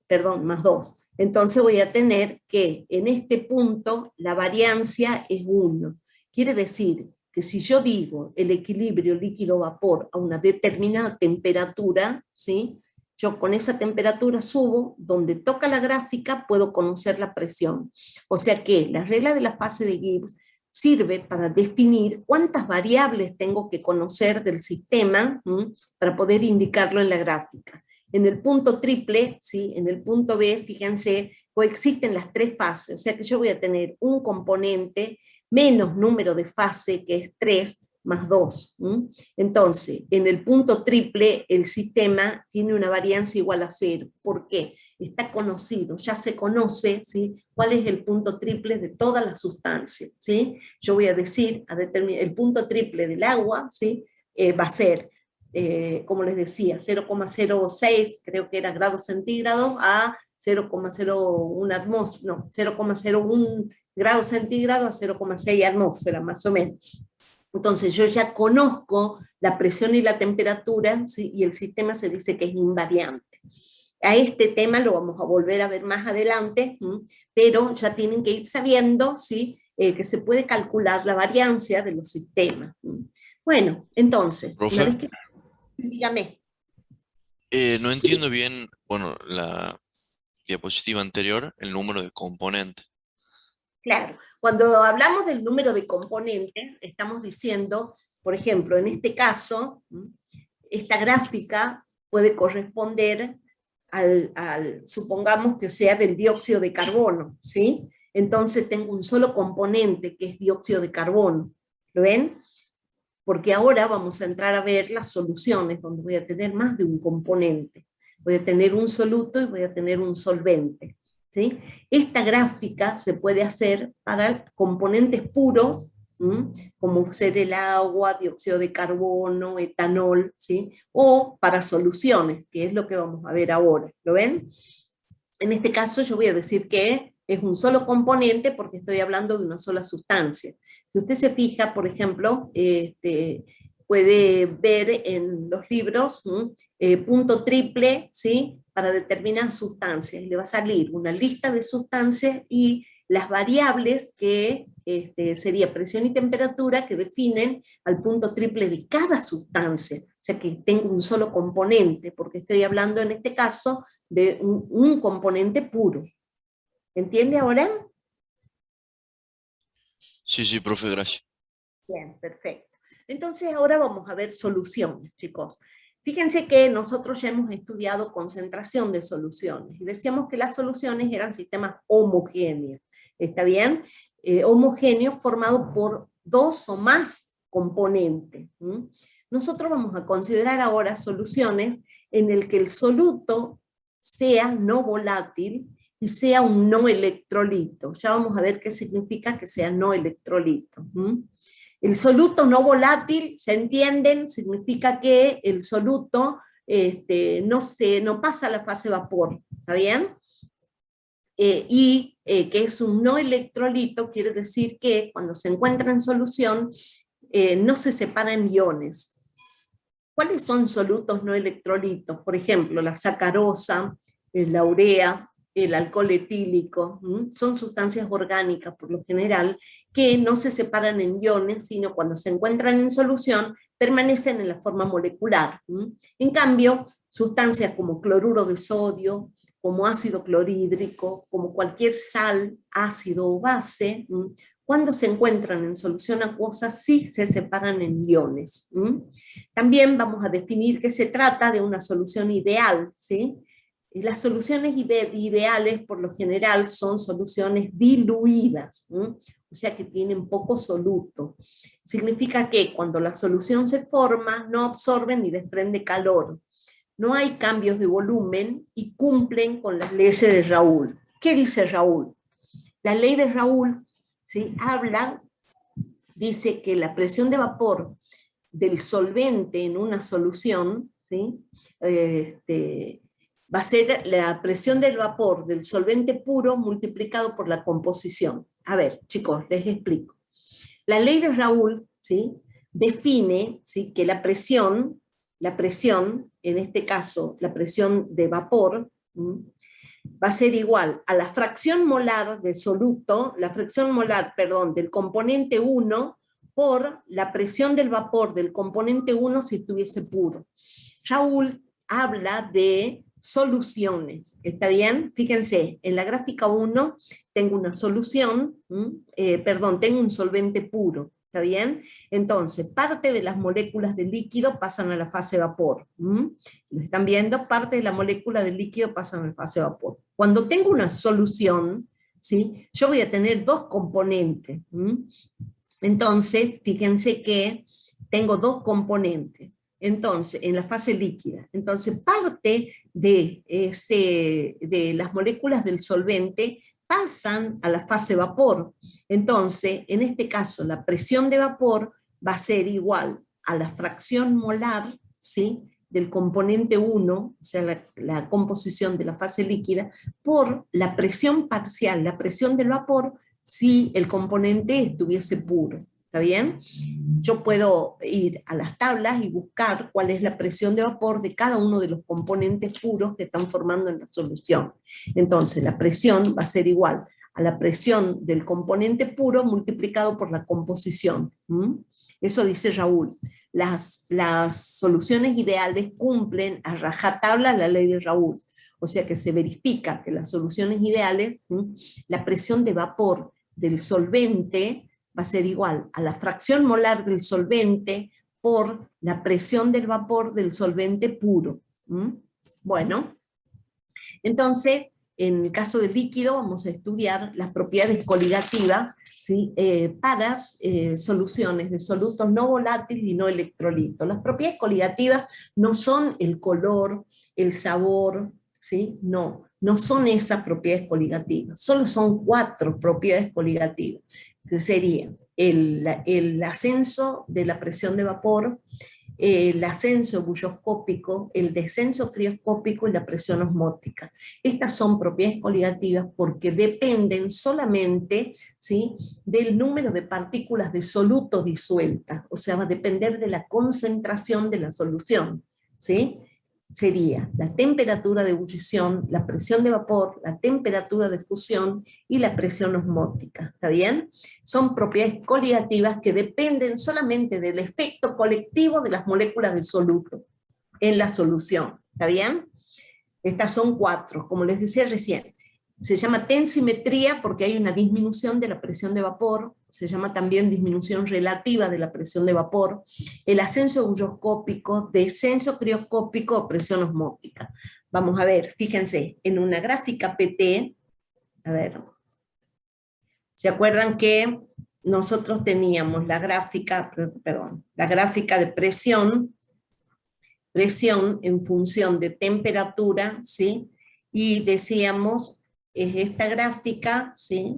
perdón, más 2. Entonces voy a tener que en este punto la variancia es 1. Quiere decir que si yo digo el equilibrio líquido-vapor a una determinada temperatura, ¿sí? Yo con esa temperatura subo, donde toca la gráfica puedo conocer la presión. O sea que la regla de la fase de Gibbs sirve para definir cuántas variables tengo que conocer del sistema para poder indicarlo en la gráfica. En el punto triple, ¿sí? En el punto B, fíjense, coexisten las 3 fases, o sea que yo voy a tener un componente menos número de fase, que es 3, más 2. Entonces, en el punto triple, el sistema tiene una variancia igual a 0. ¿Por qué? Está conocido, ya se conoce, ¿sí? Cuál es el punto triple de todas las sustancias, ¿sí? Yo voy a decir, el punto triple del agua, ¿sí? Va a ser, como les decía, 0,06, creo que era grados centígrados, a 0,01 atmósfera, no, 0,01 grados centígrados a 0,6 atmósfera, más o menos. Entonces yo ya conozco la presión y la temperatura, ¿sí? Y el sistema se dice que es invariante. A este tema lo vamos a volver a ver más adelante, pero ya tienen que ir sabiendo, ¿sí? Que se puede calcular la variancia de los sistemas. Bueno, entonces, Profe, una vez que... Dígame. no entiendo bien, bueno, la diapositiva anterior, el número de componentes. Claro, cuando hablamos del número de componentes, estamos diciendo, por ejemplo, en este caso, esta gráfica puede corresponder supongamos que sea del dióxido de carbono, ¿sí? Entonces tengo un solo componente que es dióxido de carbono, ¿lo ven? Porque ahora vamos a entrar a ver las soluciones, donde voy a tener más de un componente. Voy a tener un soluto y voy a tener un solvente. ¿Sí? Esta gráfica se puede hacer para componentes puros, como ser el agua, dióxido de carbono, etanol, ¿sí? O para soluciones, que es lo que vamos a ver ahora. ¿Lo ven? En este caso yo voy a decir que es un solo componente porque estoy hablando de una sola sustancia. Si usted se fija, por ejemplo, puede ver en los libros punto triple, ¿sí? Para determinar sustancias. Le va a salir una lista de sustancias y las variables que sería presión y temperatura que definen al punto triple de cada sustancia. O sea que tengo un solo componente, porque estoy hablando en este caso de un componente puro. ¿Entiende ahora? Sí, sí, profe, gracias. Bien, perfecto. Entonces ahora vamos a ver soluciones, chicos. Fíjense que nosotros ya hemos estudiado concentración de soluciones y decíamos que las soluciones eran sistemas homogéneos. ¿Está bien? Homogéneos formados por 2 o más componentes. Nosotros vamos a considerar ahora soluciones en el que el soluto sea no volátil y sea un no electrolito. Ya vamos a ver qué significa que sea no electrolito. El soluto no volátil, ¿se entienden? Significa que el soluto no pasa a la fase vapor, ¿está bien? Que es un no electrolito, quiere decir que cuando se encuentra en solución no se separan iones. ¿Cuáles son solutos no electrolitos? Por ejemplo, la sacarosa, la urea, el alcohol etílico, son sustancias orgánicas por lo general que no se separan en iones, sino cuando se encuentran en solución permanecen en la forma molecular. En cambio, sustancias como cloruro de sodio, como ácido clorhídrico, como cualquier sal, ácido o base, cuando se encuentran en solución acuosa sí se separan en iones. También vamos a definir que se trata de una solución ideal, ¿sí? Las soluciones ideales por lo general son soluciones diluidas, o sea que tienen poco soluto. Significa que cuando la solución se forma no absorbe ni desprende calor. No hay cambios de volumen y cumplen con las leyes de Raoult. ¿Qué dice Raoult? La ley de Raoult, ¿sí? Dice que la presión de vapor del solvente en una solución, ¿sí? Va a ser la presión del vapor del solvente puro multiplicado por la composición. A ver, chicos, les explico. La ley de Raoult, ¿sí?, define, ¿sí?, que la presión, en este caso la presión de vapor, va a ser igual a la fracción molar del soluto, la fracción molar, perdón, del componente 1 por la presión del vapor del componente 1 si estuviese puro. Raoult habla de soluciones, ¿está bien? Fíjense, en la gráfica 1 tengo una solución, tengo un solvente puro, ¿está bien? Entonces, parte de las moléculas del líquido pasan a la fase vapor. ¿Lo están viendo? Parte de la molécula del líquido pasan a la fase vapor. Cuando tengo una solución, ¿sí?, yo voy a tener dos componentes. Entonces, fíjense que tengo dos componentes. Entonces, en la fase líquida. Entonces, parte de las moléculas del solvente pasan a la fase vapor. Entonces, en este caso, la presión de vapor va a ser igual a la fracción molar, ¿sí?, del componente 1, o sea, la composición de la fase líquida, por la presión parcial, la presión del vapor, si el componente estuviese puro. ¿Está bien? Yo puedo ir a las tablas y buscar cuál es la presión de vapor de cada uno de los componentes puros que están formando en la solución. Entonces, la presión va a ser igual a la presión del componente puro multiplicado por la composición. Eso dice Raoult. Las soluciones ideales cumplen a rajatabla la ley de Raoult. O sea que se verifica que las soluciones ideales, la presión de vapor del solvente va a ser igual a la fracción molar del solvente por la presión del vapor del solvente puro. Bueno, entonces, en el caso del líquido vamos a estudiar las propiedades coligativas, ¿sí?, para soluciones de solutos no volátiles y no electrolitos. Las propiedades coligativas no son el color, el sabor, ¿sí? No son esas propiedades coligativas, solo son 4 propiedades coligativas, que serían el ascenso de la presión de vapor, el ascenso bulloscópico, el descenso crioscópico y la presión osmótica. Estas son propiedades coligativas porque dependen solamente, ¿sí?, del número de partículas de soluto disueltas, o sea, va a depender de la concentración de la solución, ¿sí? Sería la temperatura de ebullición, la presión de vapor, la temperatura de fusión y la presión osmótica, ¿está bien? Son propiedades coligativas que dependen solamente del efecto colectivo de las moléculas de soluto en la solución, ¿está bien? Estas son 4, como les decía recién. Se llama tensimetría porque hay una disminución de la presión de vapor, se llama también disminución relativa de la presión de vapor, el ascenso bulloscópico, descenso crioscópico, presión osmótica. Vamos a ver, fíjense, en una gráfica PT, a ver, ¿se acuerdan que nosotros teníamos la gráfica, la gráfica de presión en función de temperatura, ¿sí? Y decíamos, es esta gráfica, ¿sí?,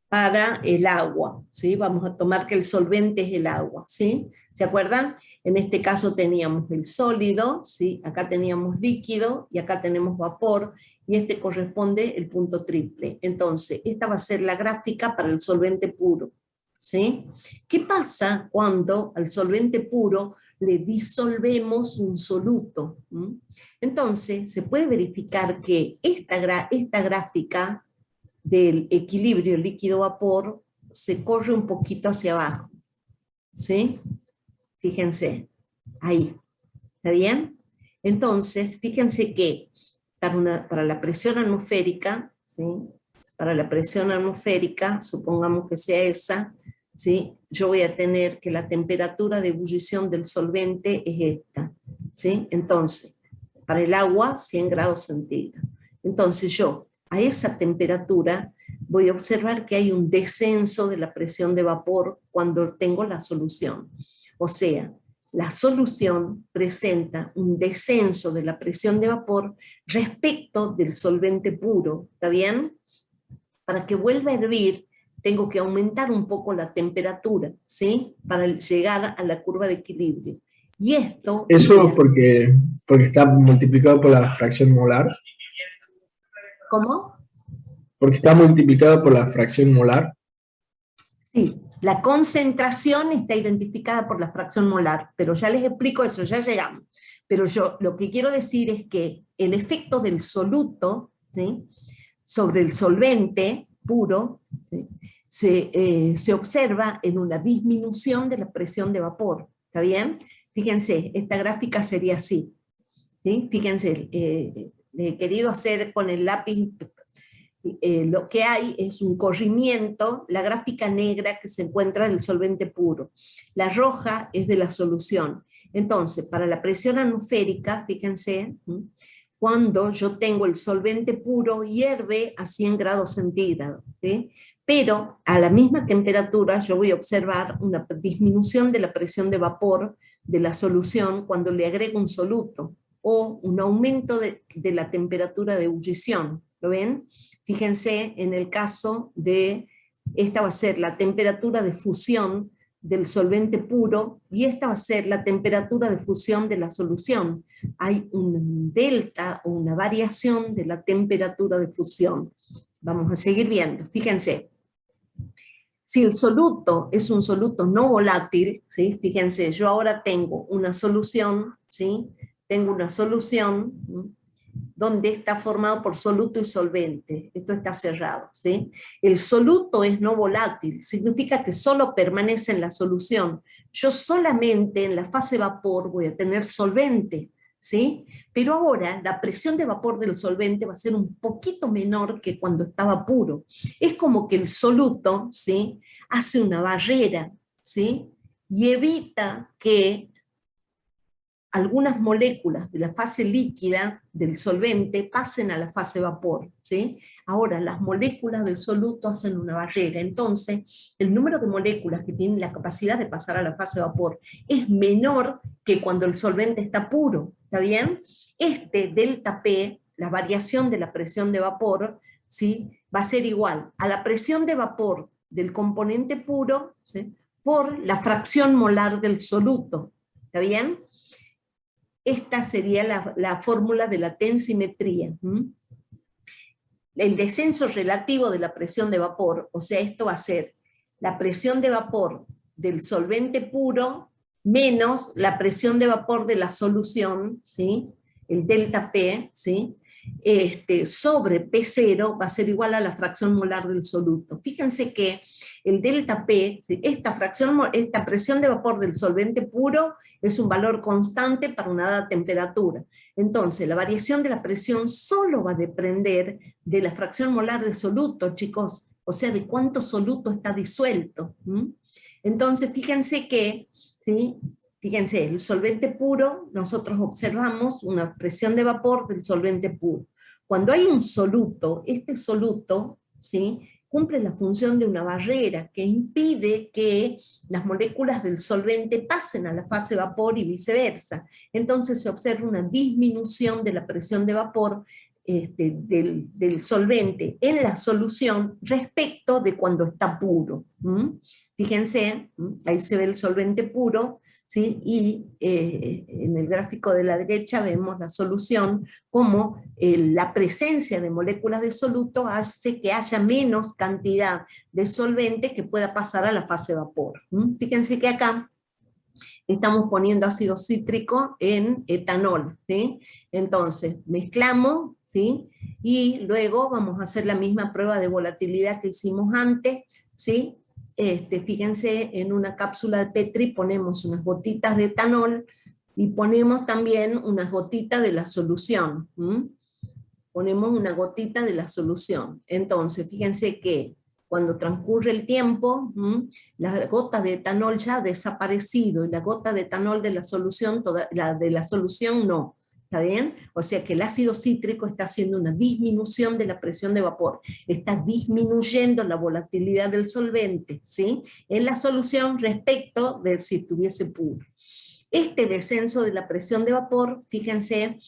para el agua, ¿sí? Vamos a tomar que el solvente es el agua, ¿sí? ¿Se acuerdan? En este caso teníamos el sólido, ¿sí? Acá teníamos líquido y acá tenemos vapor, y este corresponde el punto triple. Entonces, esta va a ser la gráfica para el solvente puro, ¿sí? ¿Qué pasa cuando al solvente puro le disolvemos un soluto? Entonces, se puede verificar que esta gráfica del equilibrio líquido-vapor se corre un poquito hacia abajo, ¿sí? Fíjense, ahí, ¿está bien? Entonces, fíjense que para la presión atmosférica, ¿sí?, para la presión atmosférica, supongamos que sea esa, ¿sí?, yo voy a tener que la temperatura de ebullición del solvente es esta, ¿sí? Entonces, para el agua, 100 grados centígrados. Entonces yo, a esa temperatura, voy a observar que hay un descenso de la presión de vapor cuando tengo la solución. O sea, la solución presenta un descenso de la presión de vapor respecto del solvente puro, ¿está bien? Para que vuelva a hervir, tengo que aumentar un poco la temperatura, ¿sí?, para llegar a la curva de equilibrio. Y esto... Eso porque está multiplicado por la fracción molar. ¿Cómo? Porque está multiplicado por la fracción molar. Sí, La concentración está identificada por la fracción molar, pero ya les explico eso, ya llegamos. Pero yo lo que quiero decir es que el efecto del soluto, ¿sí?, sobre el solvente puro, ¿sí?, se observa en una disminución de la presión de vapor. ¿Está bien? Fíjense, esta gráfica sería así, ¿sí? Fíjense, he querido hacer con el lápiz, lo que hay es un corrimiento, la gráfica negra que se encuentra del solvente puro, la roja es de la solución. Entonces, para la presión atmosférica, fíjense, cuando yo tengo el solvente puro, hierve a 100 grados centígrados, ¿sí? Pero a la misma temperatura yo voy a observar una disminución de la presión de vapor de la solución cuando le agrego un soluto, o un aumento de la temperatura de ebullición. ¿Lo ven? Fíjense en el caso de, esta va a ser la temperatura de fusión del solvente puro, y esta va a ser la temperatura de fusión de la solución. Hay un delta o una variación de la temperatura de fusión. Vamos a seguir viendo, fíjense. Si el soluto es un soluto no volátil, ¿sí?, fíjense, yo ahora tengo una solución, ¿sí?, tengo una solución, ¿sí?, donde está formado por soluto y solvente. Esto está cerrado, ¿sí? El soluto es no volátil, significa que solo permanece en la solución. Yo solamente en la fase vapor voy a tener solvente, ¿sí? Pero ahora la presión de vapor del solvente va a ser un poquito menor que cuando estaba puro. Es como que el soluto, ¿sí?, hace una barrera, ¿sí?, y evita que algunas moléculas de la fase líquida del solvente pasen a la fase vapor, ¿sí? Ahora, las moléculas del soluto hacen una barrera, entonces el número de moléculas que tienen la capacidad de pasar a la fase vapor es menor que cuando el solvente está puro, ¿está bien? Este delta P, la variación de la presión de vapor, ¿sí?, va a ser igual a la presión de vapor del componente puro, ¿sí?, por la fracción molar del soluto, ¿está bien? Esta sería la fórmula de la tensimetría. El descenso relativo de la presión de vapor, o sea, esto va a ser la presión de vapor del solvente puro menos la presión de vapor de la solución, ¿sí?, el delta P, ¿sí?, sobre P0 va a ser igual a la fracción molar del soluto. Fíjense que el delta P, ¿sí?, esta presión de vapor del solvente puro es un valor constante para una dada temperatura. Entonces, la variación de la presión solo va a depender de la fracción molar de soluto, chicos, o sea, de cuánto soluto está disuelto. Entonces, fíjense que, ¿sí?, fíjense, el solvente puro, nosotros observamos una presión de vapor del solvente puro. Cuando hay un soluto, este soluto, ¿sí?, cumple la función de una barrera que impide que las moléculas del solvente pasen a la fase vapor y viceversa. Entonces se observa una disminución de la presión de vapor del solvente en la solución respecto de cuando está puro. Fíjense, ahí se ve el solvente puro, ¿sí?, y en el gráfico de la derecha vemos la solución, como la presencia de moléculas de soluto hace que haya menos cantidad de solvente que pueda pasar a la fase vapor. Fíjense que acá estamos poniendo ácido cítrico en etanol, ¿sí? Entonces mezclamos, ¿sí?, y luego vamos a hacer la misma prueba de volatilidad que hicimos antes, ¿sí? Fíjense, en una cápsula de Petri ponemos unas gotitas de etanol y ponemos también unas gotitas de la solución. Ponemos una gotita de la solución. Entonces, fíjense que cuando transcurre el tiempo, la gota de etanol ya ha desaparecido, y la gota de etanol de la solución, la de la solución no. ¿Está bien? O sea que el ácido cítrico está haciendo una disminución de la presión de vapor, está disminuyendo la volatilidad del solvente, ¿sí?, en la solución respecto de si estuviese puro. Este descenso de la presión de vapor, fíjense,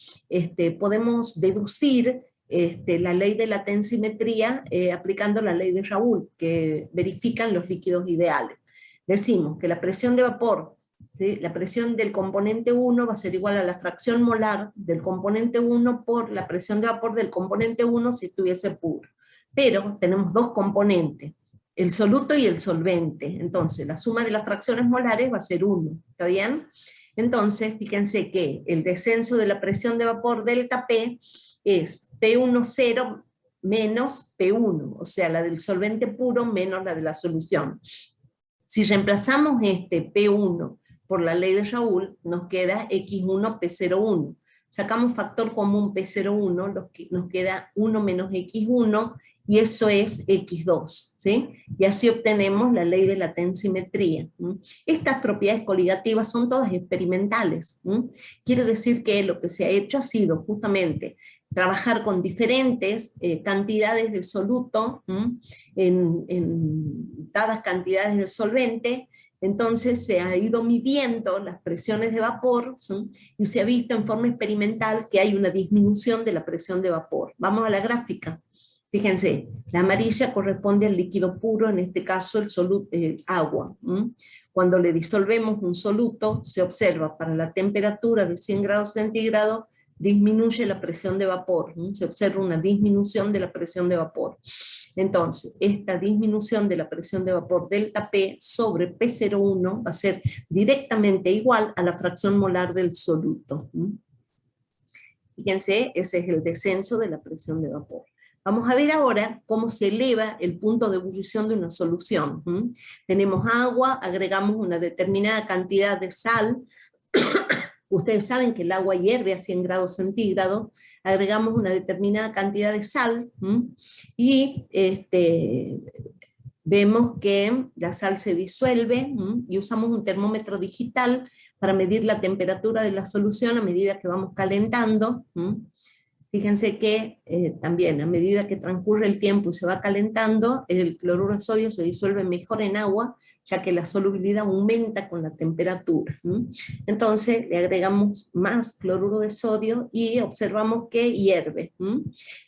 podemos deducir la ley de la tensimetría aplicando la ley de Raoult, que verifican los líquidos ideales. Decimos que la presión de vapor, ¿sí?, la presión del componente 1 va a ser igual a la fracción molar del componente 1 por la presión de vapor del componente 1 si estuviese puro. Pero tenemos dos componentes. el soluto y el solvente. Entonces, la suma de las fracciones molares va a ser 1, ¿está bien? Entonces, fíjense que el descenso de la presión de vapor delta P es P10 menos P1, o sea, la del solvente puro menos la de la solución. Si reemplazamos este P1 por la ley de Raoult, nos queda X1 P01. Sacamos factor común P01, nos queda 1 menos X1, y eso es X2, ¿sí? Y así obtenemos la ley de la tensimetría. Estas propiedades coligativas son todas experimentales. Quiere decir que lo que se ha hecho ha sido justamente trabajar con diferentes cantidades de soluto en dadas cantidades de solvente. Entonces se ha ido midiendo las presiones de vapor, ¿sí? Y se ha visto en forma experimental que hay una disminución de la presión de vapor. Vamos a la gráfica. Fíjense, la amarilla corresponde al líquido puro, en este caso el agua. Cuando le disolvemos un soluto, se observa para la temperatura de 100 grados centígrados, disminuye la presión de vapor, se observa una disminución de la presión de vapor. Entonces, esta disminución de la presión de vapor delta P sobre P01 va a ser directamente igual a la fracción molar del soluto. Fíjense, ese es el descenso de la presión de vapor. Vamos a ver ahora cómo se eleva el punto de ebullición de una solución. Tenemos agua, agregamos una determinada cantidad de sal. Ustedes saben que el agua hierve a 100 grados centígrados, agregamos una determinada cantidad de sal, y vemos que la sal se disuelve, y usamos un termómetro digital para medir la temperatura de la solución a medida que vamos calentando. Fíjense que también a medida que transcurre el tiempo y se va calentando, el cloruro de sodio se disuelve mejor en agua, ya que la solubilidad aumenta con la temperatura. Entonces le agregamos más cloruro de sodio y observamos que hierve.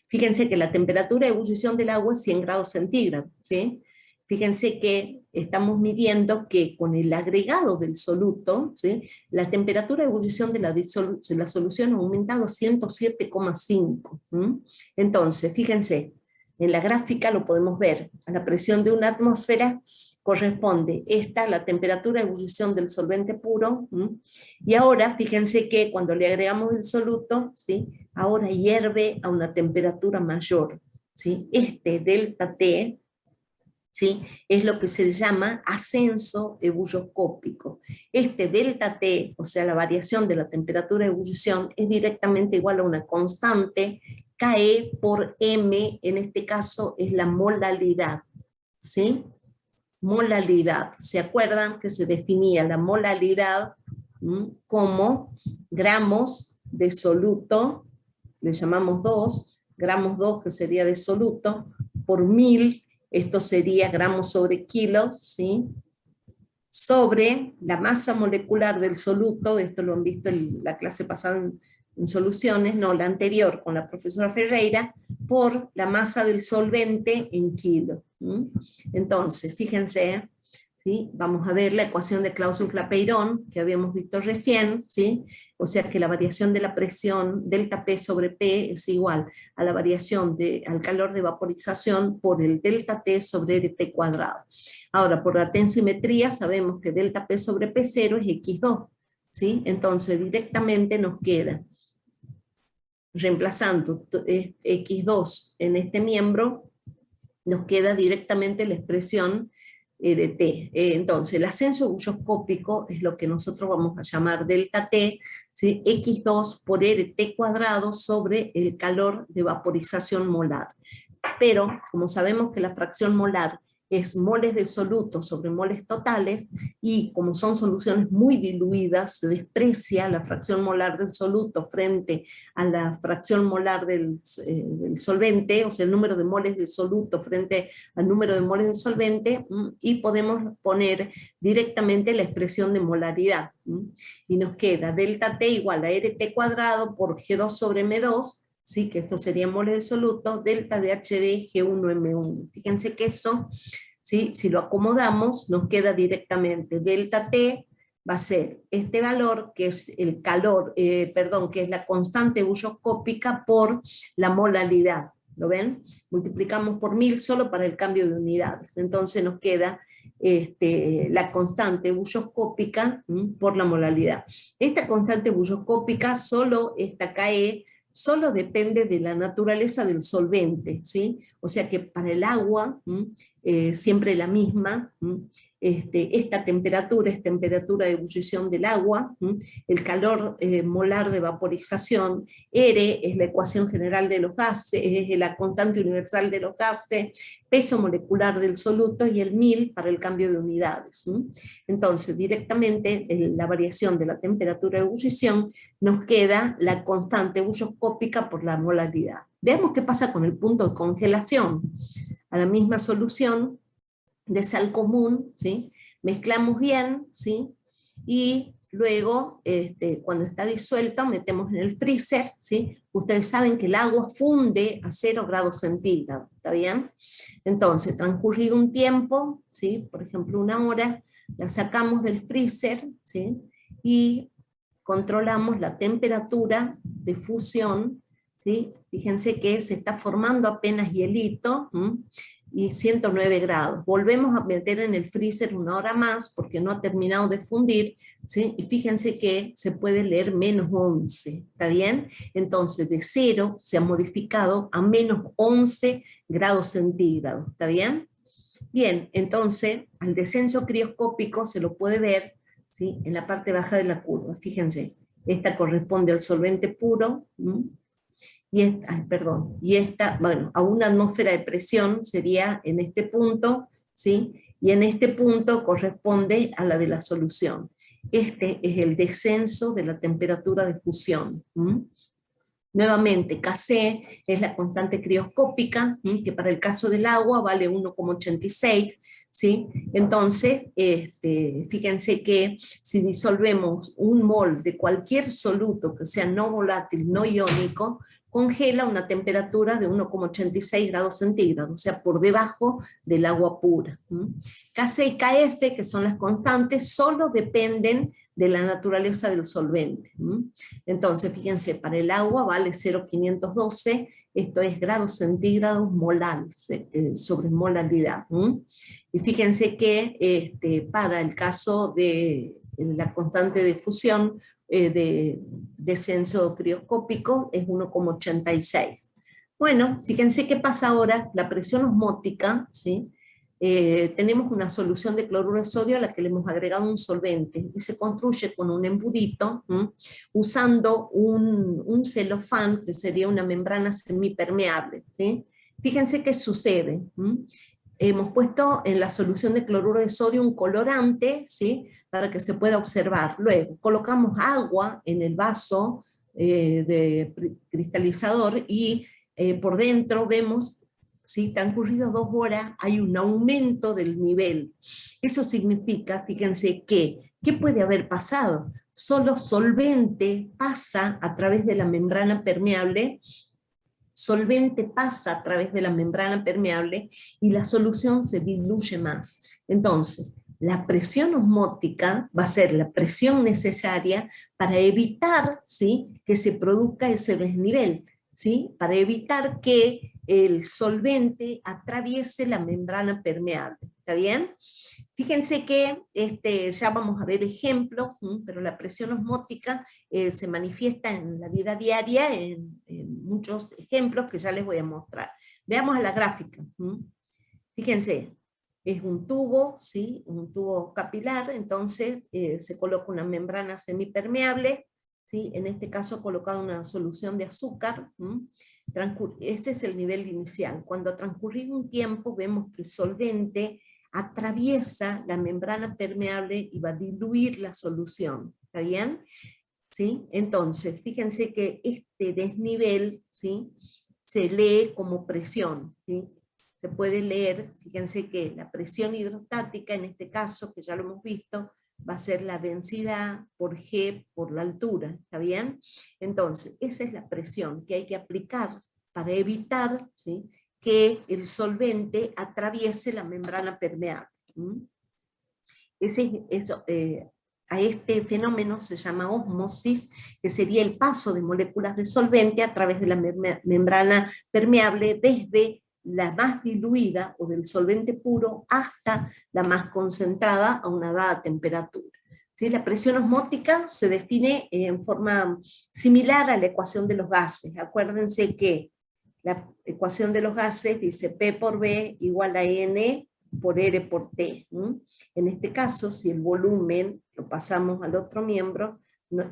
Fíjense que la temperatura de ebullición del agua es 100 grados centígrados, ¿sí? Fíjense que estamos midiendo que con el agregado del soluto, ¿sí?, la temperatura de ebullición de la solución ha aumentado a 107,5. Entonces, fíjense, en la gráfica lo podemos ver. A la presión de una atmósfera corresponde esta, la temperatura de ebullición del solvente puro. Y ahora, fíjense que cuando le agregamos el soluto, ¿sí?, ahora hierve a una temperatura mayor, ¿sí? Este delta T, ¿sí?, es lo que se llama ascenso ebulloscópico. Este delta T, o sea, la variación de la temperatura de ebullición, es directamente igual a una constante, KE por M, en este caso es la molalidad, ¿sí? Molalidad. ¿Se acuerdan que se definía la molalidad como gramos de soluto, le llamamos 2, gramos 2 que sería de soluto, por 1000, esto sería gramos sobre kilos, ¿sí?, sobre la masa molecular del soluto, esto lo han visto en la clase pasada en soluciones, no, la anterior con la profesora Ferreira, por la masa del solvente en kilo. Entonces, fíjense, ¿sí?, vamos a ver la ecuación de Clausen-Clapeyron, que habíamos visto recién, ¿sí?, o sea que la variación de la presión delta P sobre P es igual a la variación al calor de vaporización por el delta T sobre RT cuadrado. Ahora, por la tensimetría sabemos que delta P sobre P0 es X2, ¿sí? Entonces directamente nos queda, reemplazando X2 en este miembro, nos queda directamente la expresión RT. Entonces, el ascenso ebulloscópico es lo que nosotros vamos a llamar delta T, ¿sí?, X2 por RT cuadrado sobre el calor de vaporización molar. Pero, como sabemos que la fracción molar es moles de soluto sobre moles totales, y como son soluciones muy diluidas, se desprecia la fracción molar del soluto frente a la fracción molar del solvente, o sea, el número de moles de soluto frente al número de moles de solvente, y podemos poner directamente la expresión de molaridad. Y nos queda delta T igual a RT cuadrado por G2 sobre M2, ¿sí?, que esto sería moles de soluto, delta de HB G1M1. Fíjense que eso, ¿sí?, si lo acomodamos, nos queda directamente delta T va a ser este valor, que es el calor, que es la constante ebulloscópica por la molaridad, ¿Lo ven? Multiplicamos por 1000 solo para el cambio de unidades. Entonces nos queda la constante bulloscópica por la molalidad. Esta constante bulloscópica, solo esta KE, solo depende de la naturaleza del solvente, ¿sí? O sea que para el agua, siempre la misma, esta temperatura es temperatura de ebullición del agua, el calor molar de vaporización, R es la ecuación general de los gases, es la constante universal de los gases, peso molecular del soluto, y el 1000 para el cambio de unidades. Entonces, directamente, la variación de la temperatura de ebullición, nos queda la constante bulloscópica por la molaridad. Veamos qué pasa con el punto de congelación. A la misma solución de sal común, ¿sí? Mezclamos bien, ¿sí? Y luego, cuando está disuelto, metemos en el freezer, ¿sí? Ustedes saben que el agua funde a 0 grados centígrados, ¿está bien? Entonces, transcurrido un tiempo, ¿sí? Por ejemplo 1 hora, la sacamos del freezer, ¿sí? Y controlamos la temperatura de fusión, ¿sí? Fíjense que se está formando apenas hielito, y 109 grados. Volvemos a meter en el freezer 1 hora más, porque no ha terminado de fundir, ¿sí? Y fíjense que se puede leer menos 11, ¿está bien? Entonces de 0 se ha modificado a menos 11 grados centígrados, ¿está bien? Bien, entonces al descenso crioscópico se lo puede ver, ¿sí? En la parte baja de la curva, fíjense, esta corresponde al solvente puro, y esta, bueno, a una atmósfera de presión sería en este punto, ¿sí? Y en este punto corresponde a la de la solución. Este es el descenso de la temperatura de fusión. Nuevamente, Kc es la constante crioscópica, que para el caso del agua vale 1,86, ¿sí? Entonces, fíjense que si disolvemos 1 mol de cualquier soluto que sea no volátil, no iónico, congela a una temperatura de 1,86 grados centígrados, o sea, por debajo del agua pura. Kc y Kf, que son las constantes, solo dependen de la naturaleza del solvente. Entonces, fíjense, para el agua vale 0,512, esto es grados centígrados molal, sobre molalidad. Y fíjense que para el caso de la constante de fusión, de descenso crioscópico, es 1,86. Bueno, fíjense qué pasa ahora, la presión osmótica, ¿sí? Tenemos una solución de cloruro de sodio a la que le hemos agregado un solvente, y se construye con un embudito, usando un celofán, que sería una membrana semipermeable, ¿sí? Fíjense qué sucede. Hemos puesto en la solución de cloruro de sodio un colorante, ¿sí? Para que se pueda observar. Luego colocamos agua en el vaso de cristalizador, y por dentro vemos, ¿sí? Transcurrido 2 horas, hay un aumento del nivel. Eso significa, fíjense, ¿qué puede haber pasado? Solo solvente pasa a través de la membrana permeable, y la solución se diluye más. Entonces, la presión osmótica va a ser la presión necesaria para evitar, ¿sí? Que se produzca ese desnivel, ¿sí? Para evitar que el solvente atraviese la membrana permeable. ¿Está bien? Fíjense que ya vamos a ver ejemplos, pero la presión osmótica se manifiesta en la vida diaria en muchos ejemplos que ya les voy a mostrar. Veamos a la gráfica. Fíjense, es un tubo, ¿sí? Un tubo capilar, entonces se coloca una membrana semipermeable, ¿sí? En este caso colocado una solución de azúcar. Este es el nivel inicial. Cuando ha transcurrido un tiempo vemos que el solvente atraviesa la membrana permeable y va a diluir la solución. ¿Está bien? ¿Sí? Entonces, fíjense que este desnivel, ¿sí? Se lee como presión, ¿sí? Se puede leer, fíjense que la presión hidrostática, en este caso, que ya lo hemos visto, va a ser la densidad por G por la altura, ¿está bien? Entonces, esa es la presión que hay que aplicar para evitar, ¿sí? Que el solvente atraviese la membrana permeable. a este fenómeno se llama ósmosis, que sería el paso de moléculas de solvente a través de la membrana permeable desde la más diluida o del solvente puro hasta la más concentrada a una dada temperatura. ¿Sí? La presión osmótica se define en forma similar a la ecuación de los gases. Acuérdense que la ecuación de los gases dice P por B igual a N por R por T. En este caso, si el volumen lo pasamos al otro miembro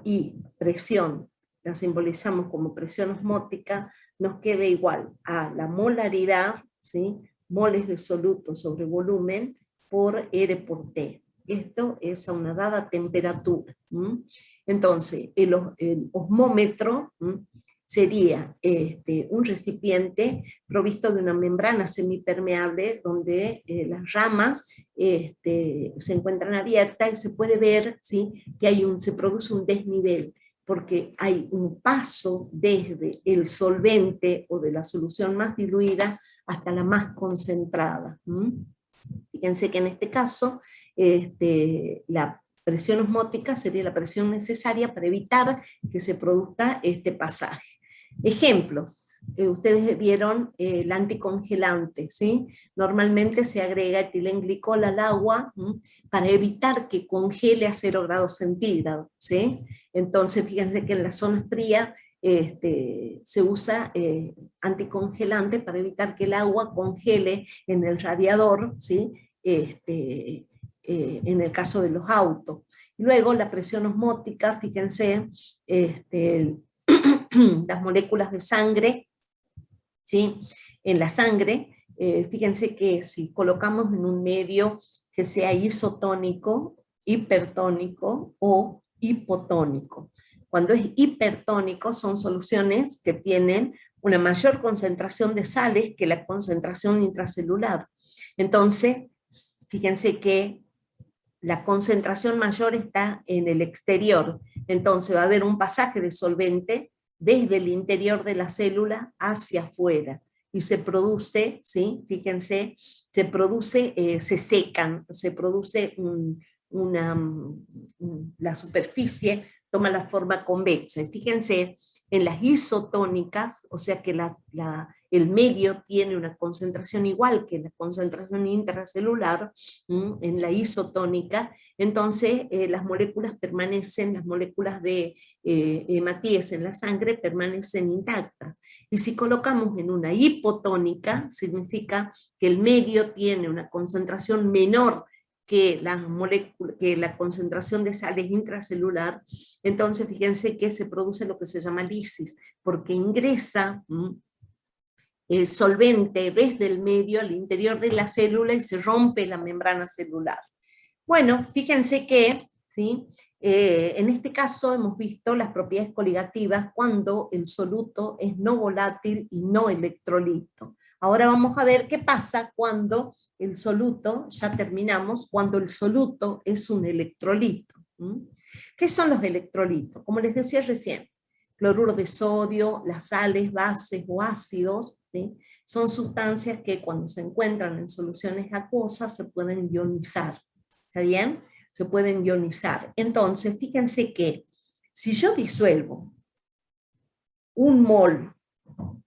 y presión la simbolizamos como presión osmótica, nos queda igual a la molaridad, ¿sí? Moles de soluto sobre volumen por R por T. Esto es a una dada temperatura. Entonces, el osmómetro sería un recipiente provisto de una membrana semipermeable donde las ramas se encuentran abiertas y se puede ver, ¿sí?, que se produce un desnivel, porque hay un paso desde el solvente o de la solución más diluida hasta la más concentrada. Fíjense que en este caso la presión osmótica sería la presión necesaria para evitar que se produzca este pasaje. Ejemplos, ustedes vieron el anticongelante, ¿sí? Normalmente se agrega etilenglicol al agua para evitar que congele a 0 grados centígrados, ¿sí? Entonces fíjense que en las zonas frías se usa anticongelante para evitar que el agua congele en el radiador, ¿sí? En el caso de los autos. Luego la presión osmótica, fíjense, las moléculas de sangre, ¿sí?, en la sangre, fíjense que si colocamos en un medio que sea isotónico, hipertónico o hipotónico. Cuando es hipertónico son soluciones que tienen una mayor concentración de sales que la concentración intracelular. Entonces, fíjense que la concentración mayor está en el exterior, entonces va a haber un pasaje de solvente desde el interior de la célula hacia afuera, y se produce, ¿sí?, fíjense, se produce, se secan, se produce la superficie toma la forma convexa. Y fíjense, en las isotónicas, o sea que el medio tiene una concentración igual que la concentración intracelular, en la isotónica, entonces las moléculas permanecen, las moléculas de hematíes en la sangre permanecen intactas. Y si colocamos en una hipotónica, significa que el medio tiene una concentración menor que la concentración de sales intracelular, entonces fíjense que se produce lo que se llama lisis, porque ingresa el solvente desde el medio al interior de la célula y se rompe la membrana celular. Bueno, fíjense que, ¿sí?, en este caso hemos visto las propiedades coligativas cuando el soluto es no volátil y no electrolito. Ahora vamos a ver qué pasa cuando el soluto, ya terminamos, cuando el soluto es un electrolito. ¿Qué son los electrolitos? Como les decía recién, cloruro de sodio, las sales, bases o ácidos, ¿sí?, son sustancias que cuando se encuentran en soluciones acuosas se pueden ionizar. ¿Está bien? Se pueden ionizar. Entonces, fíjense que si yo disuelvo 1 mol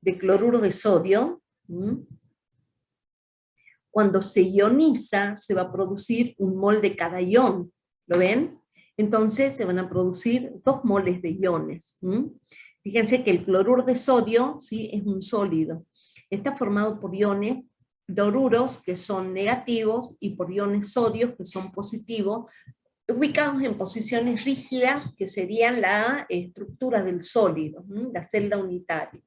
de cloruro de sodio, cuando se ioniza se va a producir 1 mol de cada ion, ¿lo ven? Entonces se van a producir 2 moles de iones. Fíjense que el cloruro de sodio, ¿sí?, es un sólido, está formado por iones cloruros que son negativos y por iones sodios que son positivos, ubicados en posiciones rígidas que serían la estructura del sólido, la celda unitaria.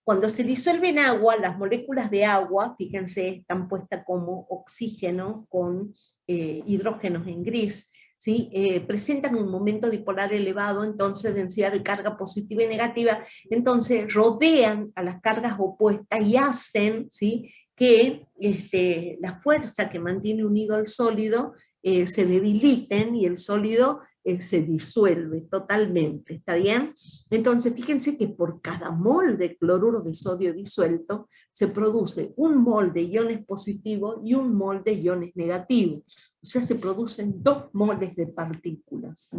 Cuando se disuelve en agua, las moléculas de agua, fíjense, están puestas como oxígeno con hidrógenos en gris, ¿sí? Presentan un momento dipolar elevado, entonces densidad de carga positiva y negativa, entonces rodean a las cargas opuestas y hacen, ¿sí?, que la fuerza que mantiene unido al sólido se debiliten y el sólido se disuelve totalmente, ¿está bien? Entonces, fíjense que por cada mol de cloruro de sodio disuelto, se produce un mol de iones positivos y un mol de iones negativos. O sea, se producen 2 moles de partículas.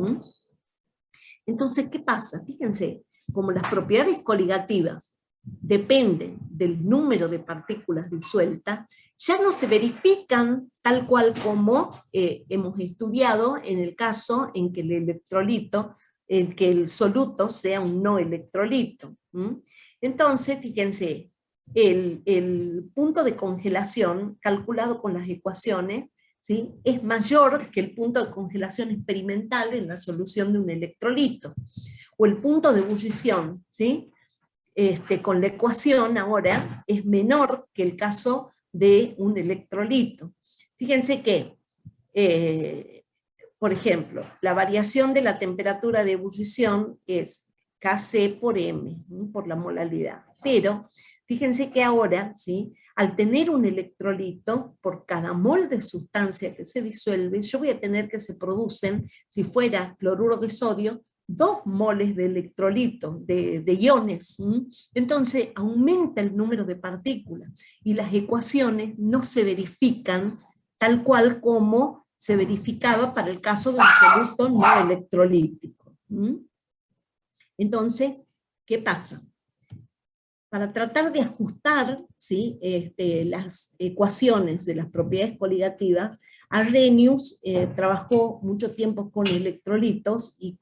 Entonces, ¿qué pasa? Fíjense, como las propiedades coligativas dependen del número de partículas disueltas, ya no se verifican tal cual como hemos estudiado en el caso en que el electrolito, en que el soluto sea un no electrolito. Entonces, fíjense, el punto de congelación calculado con las ecuaciones, ¿sí?, es mayor que el punto de congelación experimental en la solución de un electrolito, o el punto de ebullición, ¿sí?, con la ecuación ahora es menor que el caso de un electrolito. Fíjense que, por ejemplo, la variación de la temperatura de ebullición es Kc por m, por la molaridad. Pero fíjense que ahora, ¿sí?, al tener un electrolito, por cada mol de sustancia que se disuelve, yo voy a tener que se producen, si fuera cloruro de sodio, 2 moles de electrolito, de iones. Entonces aumenta el número de partículas y las ecuaciones no se verifican tal cual como se verificaba para el caso de un soluto no electrolítico. Entonces, ¿qué pasa? Para tratar de ajustar, ¿sí?, las ecuaciones de las propiedades coligativas, Arrhenius trabajó mucho tiempo con electrolitos y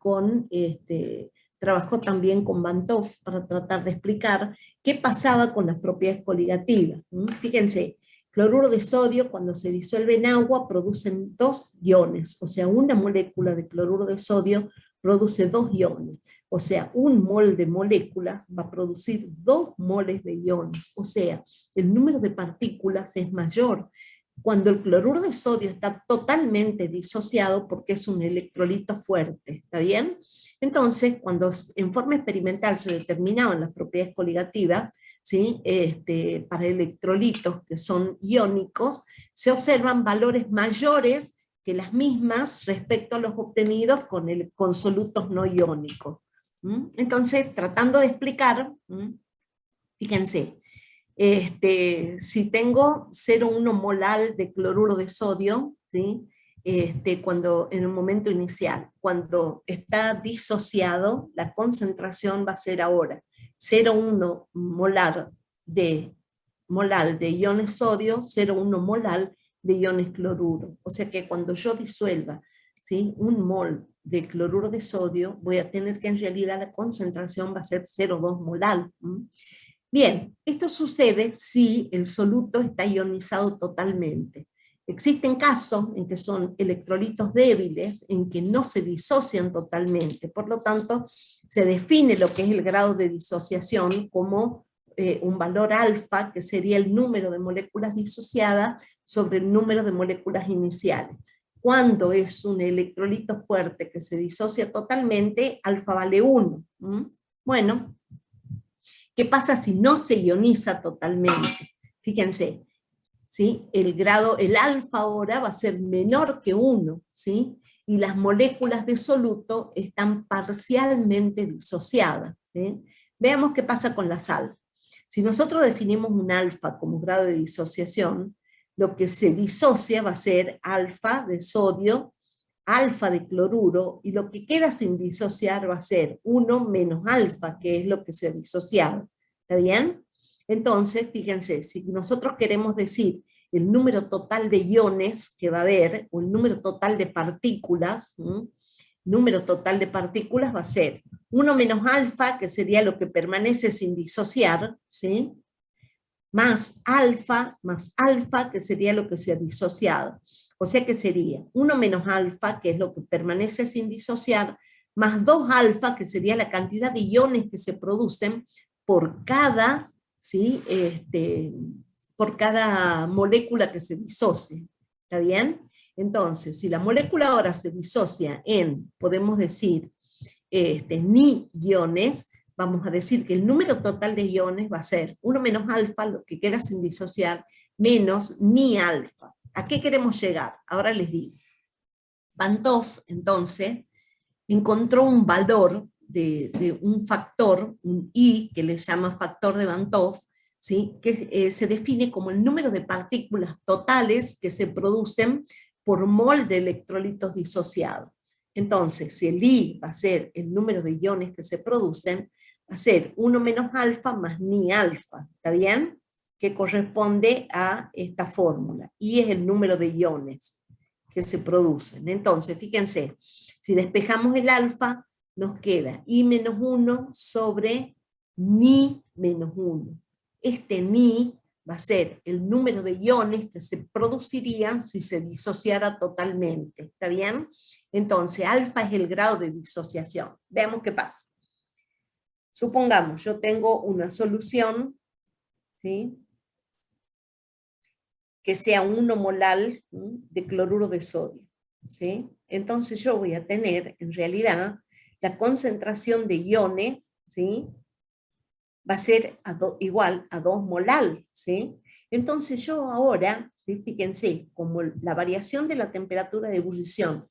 trabajó también con Bantoff para tratar de explicar qué pasaba con las propiedades coligativas. Fíjense, cloruro de sodio cuando se disuelve en agua producen 2 iones, o sea, una molécula de cloruro de sodio produce 2 iones, o sea, un mol de moléculas va a producir 2 moles de iones, o sea, el número de partículas es mayor cuando el cloruro de sodio está totalmente disociado porque es un electrolito fuerte, ¿está bien? Entonces, cuando en forma experimental se determinaban las propiedades coligativas, ¿sí?, para electrolitos que son iónicos, se observan valores mayores que las mismas respecto a los obtenidos con solutos no iónicos. Entonces, tratando de explicar, fíjense, si tengo 0,1 molal de cloruro de sodio, ¿sí?, cuando, en el momento inicial, cuando está disociado, la concentración va a ser ahora 0,1 molal de iones sodio, 0,1 molal de iones cloruro. O sea que cuando yo disuelva, ¿sí?, un mol de cloruro de sodio, voy a tener que en realidad la concentración va a ser 0,2 molal. Bien, esto sucede si el soluto está ionizado totalmente. Existen casos en que son electrolitos débiles, en que no se disocian totalmente, por lo tanto, se define lo que es el grado de disociación como un valor alfa, que sería el número de moléculas disociadas sobre el número de moléculas iniciales. Cuando es un electrolito fuerte que se disocia totalmente, alfa vale 1. Bueno, ¿qué pasa si no se ioniza totalmente? Fíjense, ¿sí?, el alfa ahora va a ser menor que 1, ¿sí?, y las moléculas de soluto están parcialmente disociadas, ¿sí? Veamos qué pasa con la sal. Si nosotros definimos un alfa como grado de disociación, lo que se disocia va a ser alfa de sodio, alfa de cloruro, y lo que queda sin disociar va a ser 1 menos alfa, que es lo que se ha disociado. ¿Está bien? Entonces, fíjense, si nosotros queremos decir el número total de iones que va a haber, o el número total de partículas, número total de partículas va a ser 1 menos alfa, que sería lo que permanece sin disociar, ¿sí?, más alfa, que sería lo que se ha disociado. O sea que sería 1 menos alfa, que es lo que permanece sin disociar, más 2 alfa, que sería la cantidad de iones que se producen por cada, ¿sí?, por cada molécula que se disocie. ¿Está bien? Entonces, si la molécula ahora se disocia en, podemos decir, ni iones, vamos a decir que el número total de iones va a ser 1 menos alfa, lo que queda sin disociar, menos ni alfa. ¿A qué queremos llegar? Ahora les digo. Bantoff, entonces, encontró un valor de un factor, un I, que le llama factor de Van 't Hoff, ¿sí? Que se define como el número de partículas totales que se producen por mol de electrolitos disociados. Entonces, si el I va a ser el número de iones que se producen, va a ser 1 menos alfa más ni alfa, ¿está bien? Que corresponde a esta fórmula. I es el número de iones que se producen. Entonces, fíjense, si despejamos el alfa, nos queda I menos 1 sobre ni menos 1. Este ni va a ser el número de iones que se producirían si se disociara totalmente, ¿está bien? Entonces, alfa es el grado de disociación. Veamos qué pasa. Supongamos, yo tengo una solución, ¿sí?, que sea 1 molal de cloruro de sodio, ¿sí? Entonces yo voy a tener, en realidad, la concentración de iones, ¿sí?, va a ser igual a 2 molal, ¿sí? Entonces yo ahora, ¿sí?, fíjense, como la variación de la temperatura de ebullición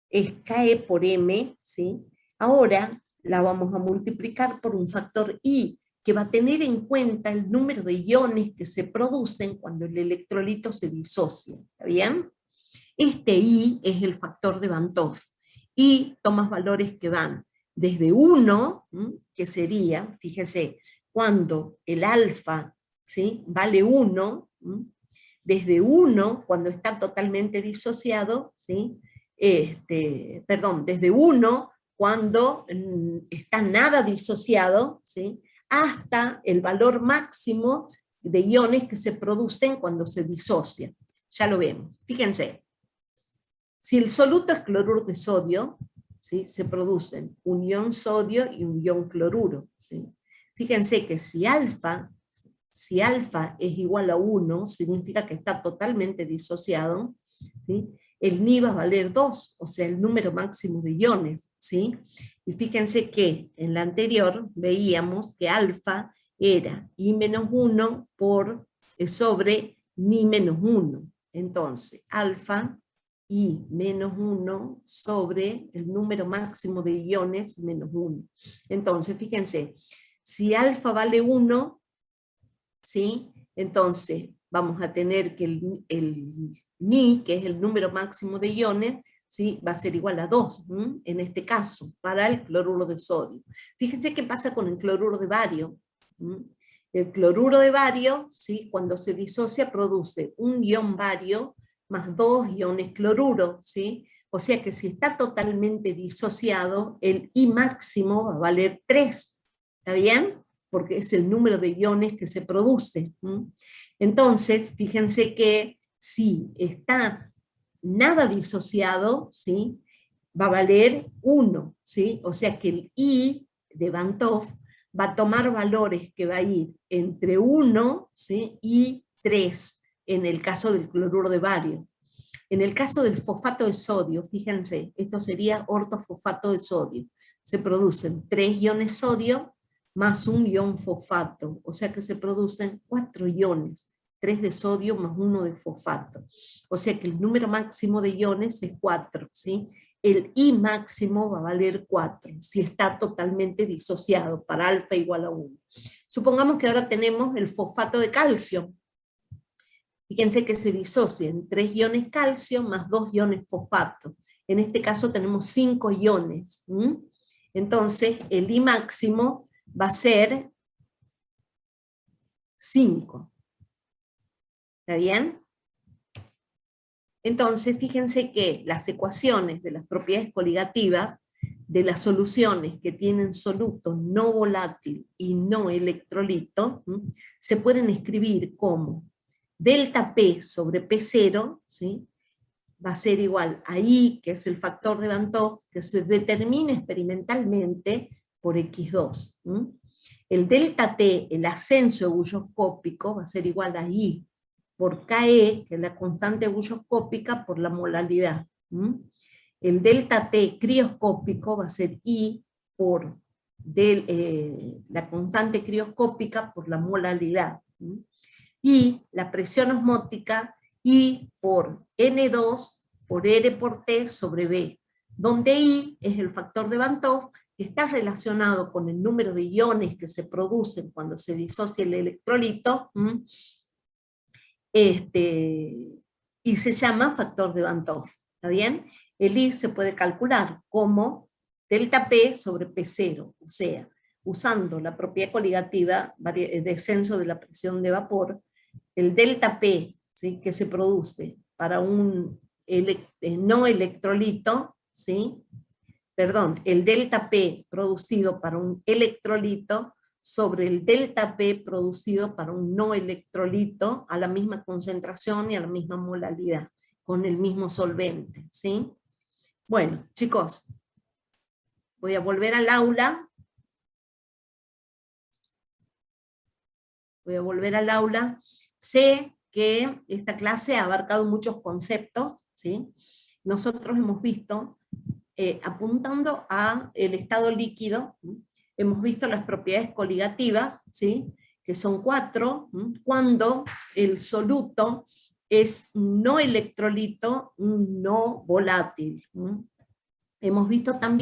es KE por M, ¿sí?, ahora la vamos a multiplicar por un factor I, que va a tener en cuenta el número de iones que se producen cuando el electrolito se disocia, ¿está bien? Este I es el factor de Van 't Hoff, y toma valores que van desde 1, que sería, fíjese, cuando el alfa, ¿sí?, vale 1, desde 1, cuando está totalmente disociado, ¿sí?, perdón, desde 1, cuando está nada disociado, ¿sí?, hasta el valor máximo de iones que se producen cuando se disocia. Ya lo vemos. Fíjense, si el soluto es cloruro de sodio, ¿sí?, se producen un ion sodio y un ion cloruro, ¿sí? Fíjense que si alfa es igual a 1, significa que está totalmente disociado, ¿sí?, el Ni va a valer 2, o sea, el número máximo de iones, ¿sí? Y fíjense que en la anterior veíamos que alfa era I menos 1 sobre Ni menos 1. Entonces, alfa I menos 1 sobre el número máximo de iones menos 1. Entonces, fíjense, si alfa vale 1, ¿sí?, entonces vamos a tener que el Ni, que es el número máximo de iones, ¿sí?, va a ser igual a 2, en este caso, para el cloruro de sodio. Fíjense qué pasa con el cloruro de bario. El cloruro de bario, ¿sí?, cuando se disocia produce un ion bario más 2 iones cloruro, ¿sí? O sea que si está totalmente disociado, el I máximo va a valer 3, ¿está bien? Porque es el número de iones que se produce. Entonces, fíjense que si está nada disociado, ¿sí?, va a valer 1, ¿sí? O sea que el I de Van 't Hoff va a tomar valores que va a ir entre 1, ¿sí?, y 3, en el caso del cloruro de bario. En el caso del fosfato de sodio, fíjense, esto sería ortofosfato de sodio. Se producen 3 iones sodio más un ion fosfato, o sea que se producen 4 iones, 3 de sodio más 1 de fosfato. O sea que el número máximo de iones es 4, ¿sí? El I máximo va a valer 4, si está totalmente disociado, para alfa igual a 1. Supongamos que ahora tenemos el fosfato de calcio. Fíjense que se disocian 3 iones calcio más 2 iones fosfato. En este caso tenemos 5 iones. Entonces el I máximo va a ser 5. ¿Está bien? Entonces fíjense que las ecuaciones de las propiedades coligativas de las soluciones que tienen soluto no volátil y no electrolito, se pueden escribir como delta P sobre P0, ¿sí?, va a ser igual a I, que es el factor de Van 't Hoff, que se determina experimentalmente por X2. El delta T, el ascenso ebulloscópico, va a ser igual a I por KE, que es la constante ebulloscópica, por la molalidad. El delta T crioscópico va a ser I por la constante crioscópica por la molalidad. Y la presión osmótica I por N2 por R por T sobre B. donde I es el factor de Van 't Hoff, que está relacionado con el número de iones que se producen cuando se disocia el electrolito, y se llama factor de Van 't Hoff, ¿está bien? El I se puede calcular como delta P sobre P0, o sea, usando la propiedad coligativa, descenso de la presión de vapor, el delta P, ¿sí?, que se produce para un no electrolito, ¿sí? Perdón, el delta P producido para un electrolito sobre el delta P producido para un no electrolito a la misma concentración y a la misma molaridad, con el mismo solvente, ¿sí? Bueno, chicos, voy a volver al aula. Voy a volver al aula. Sé que esta clase ha abarcado muchos conceptos, ¿sí? Nosotros hemos visto, apuntando al estado líquido, hemos visto las propiedades coligativas, ¿sí?, que son 4, cuando el soluto es no electrolito, no volátil. Hemos visto también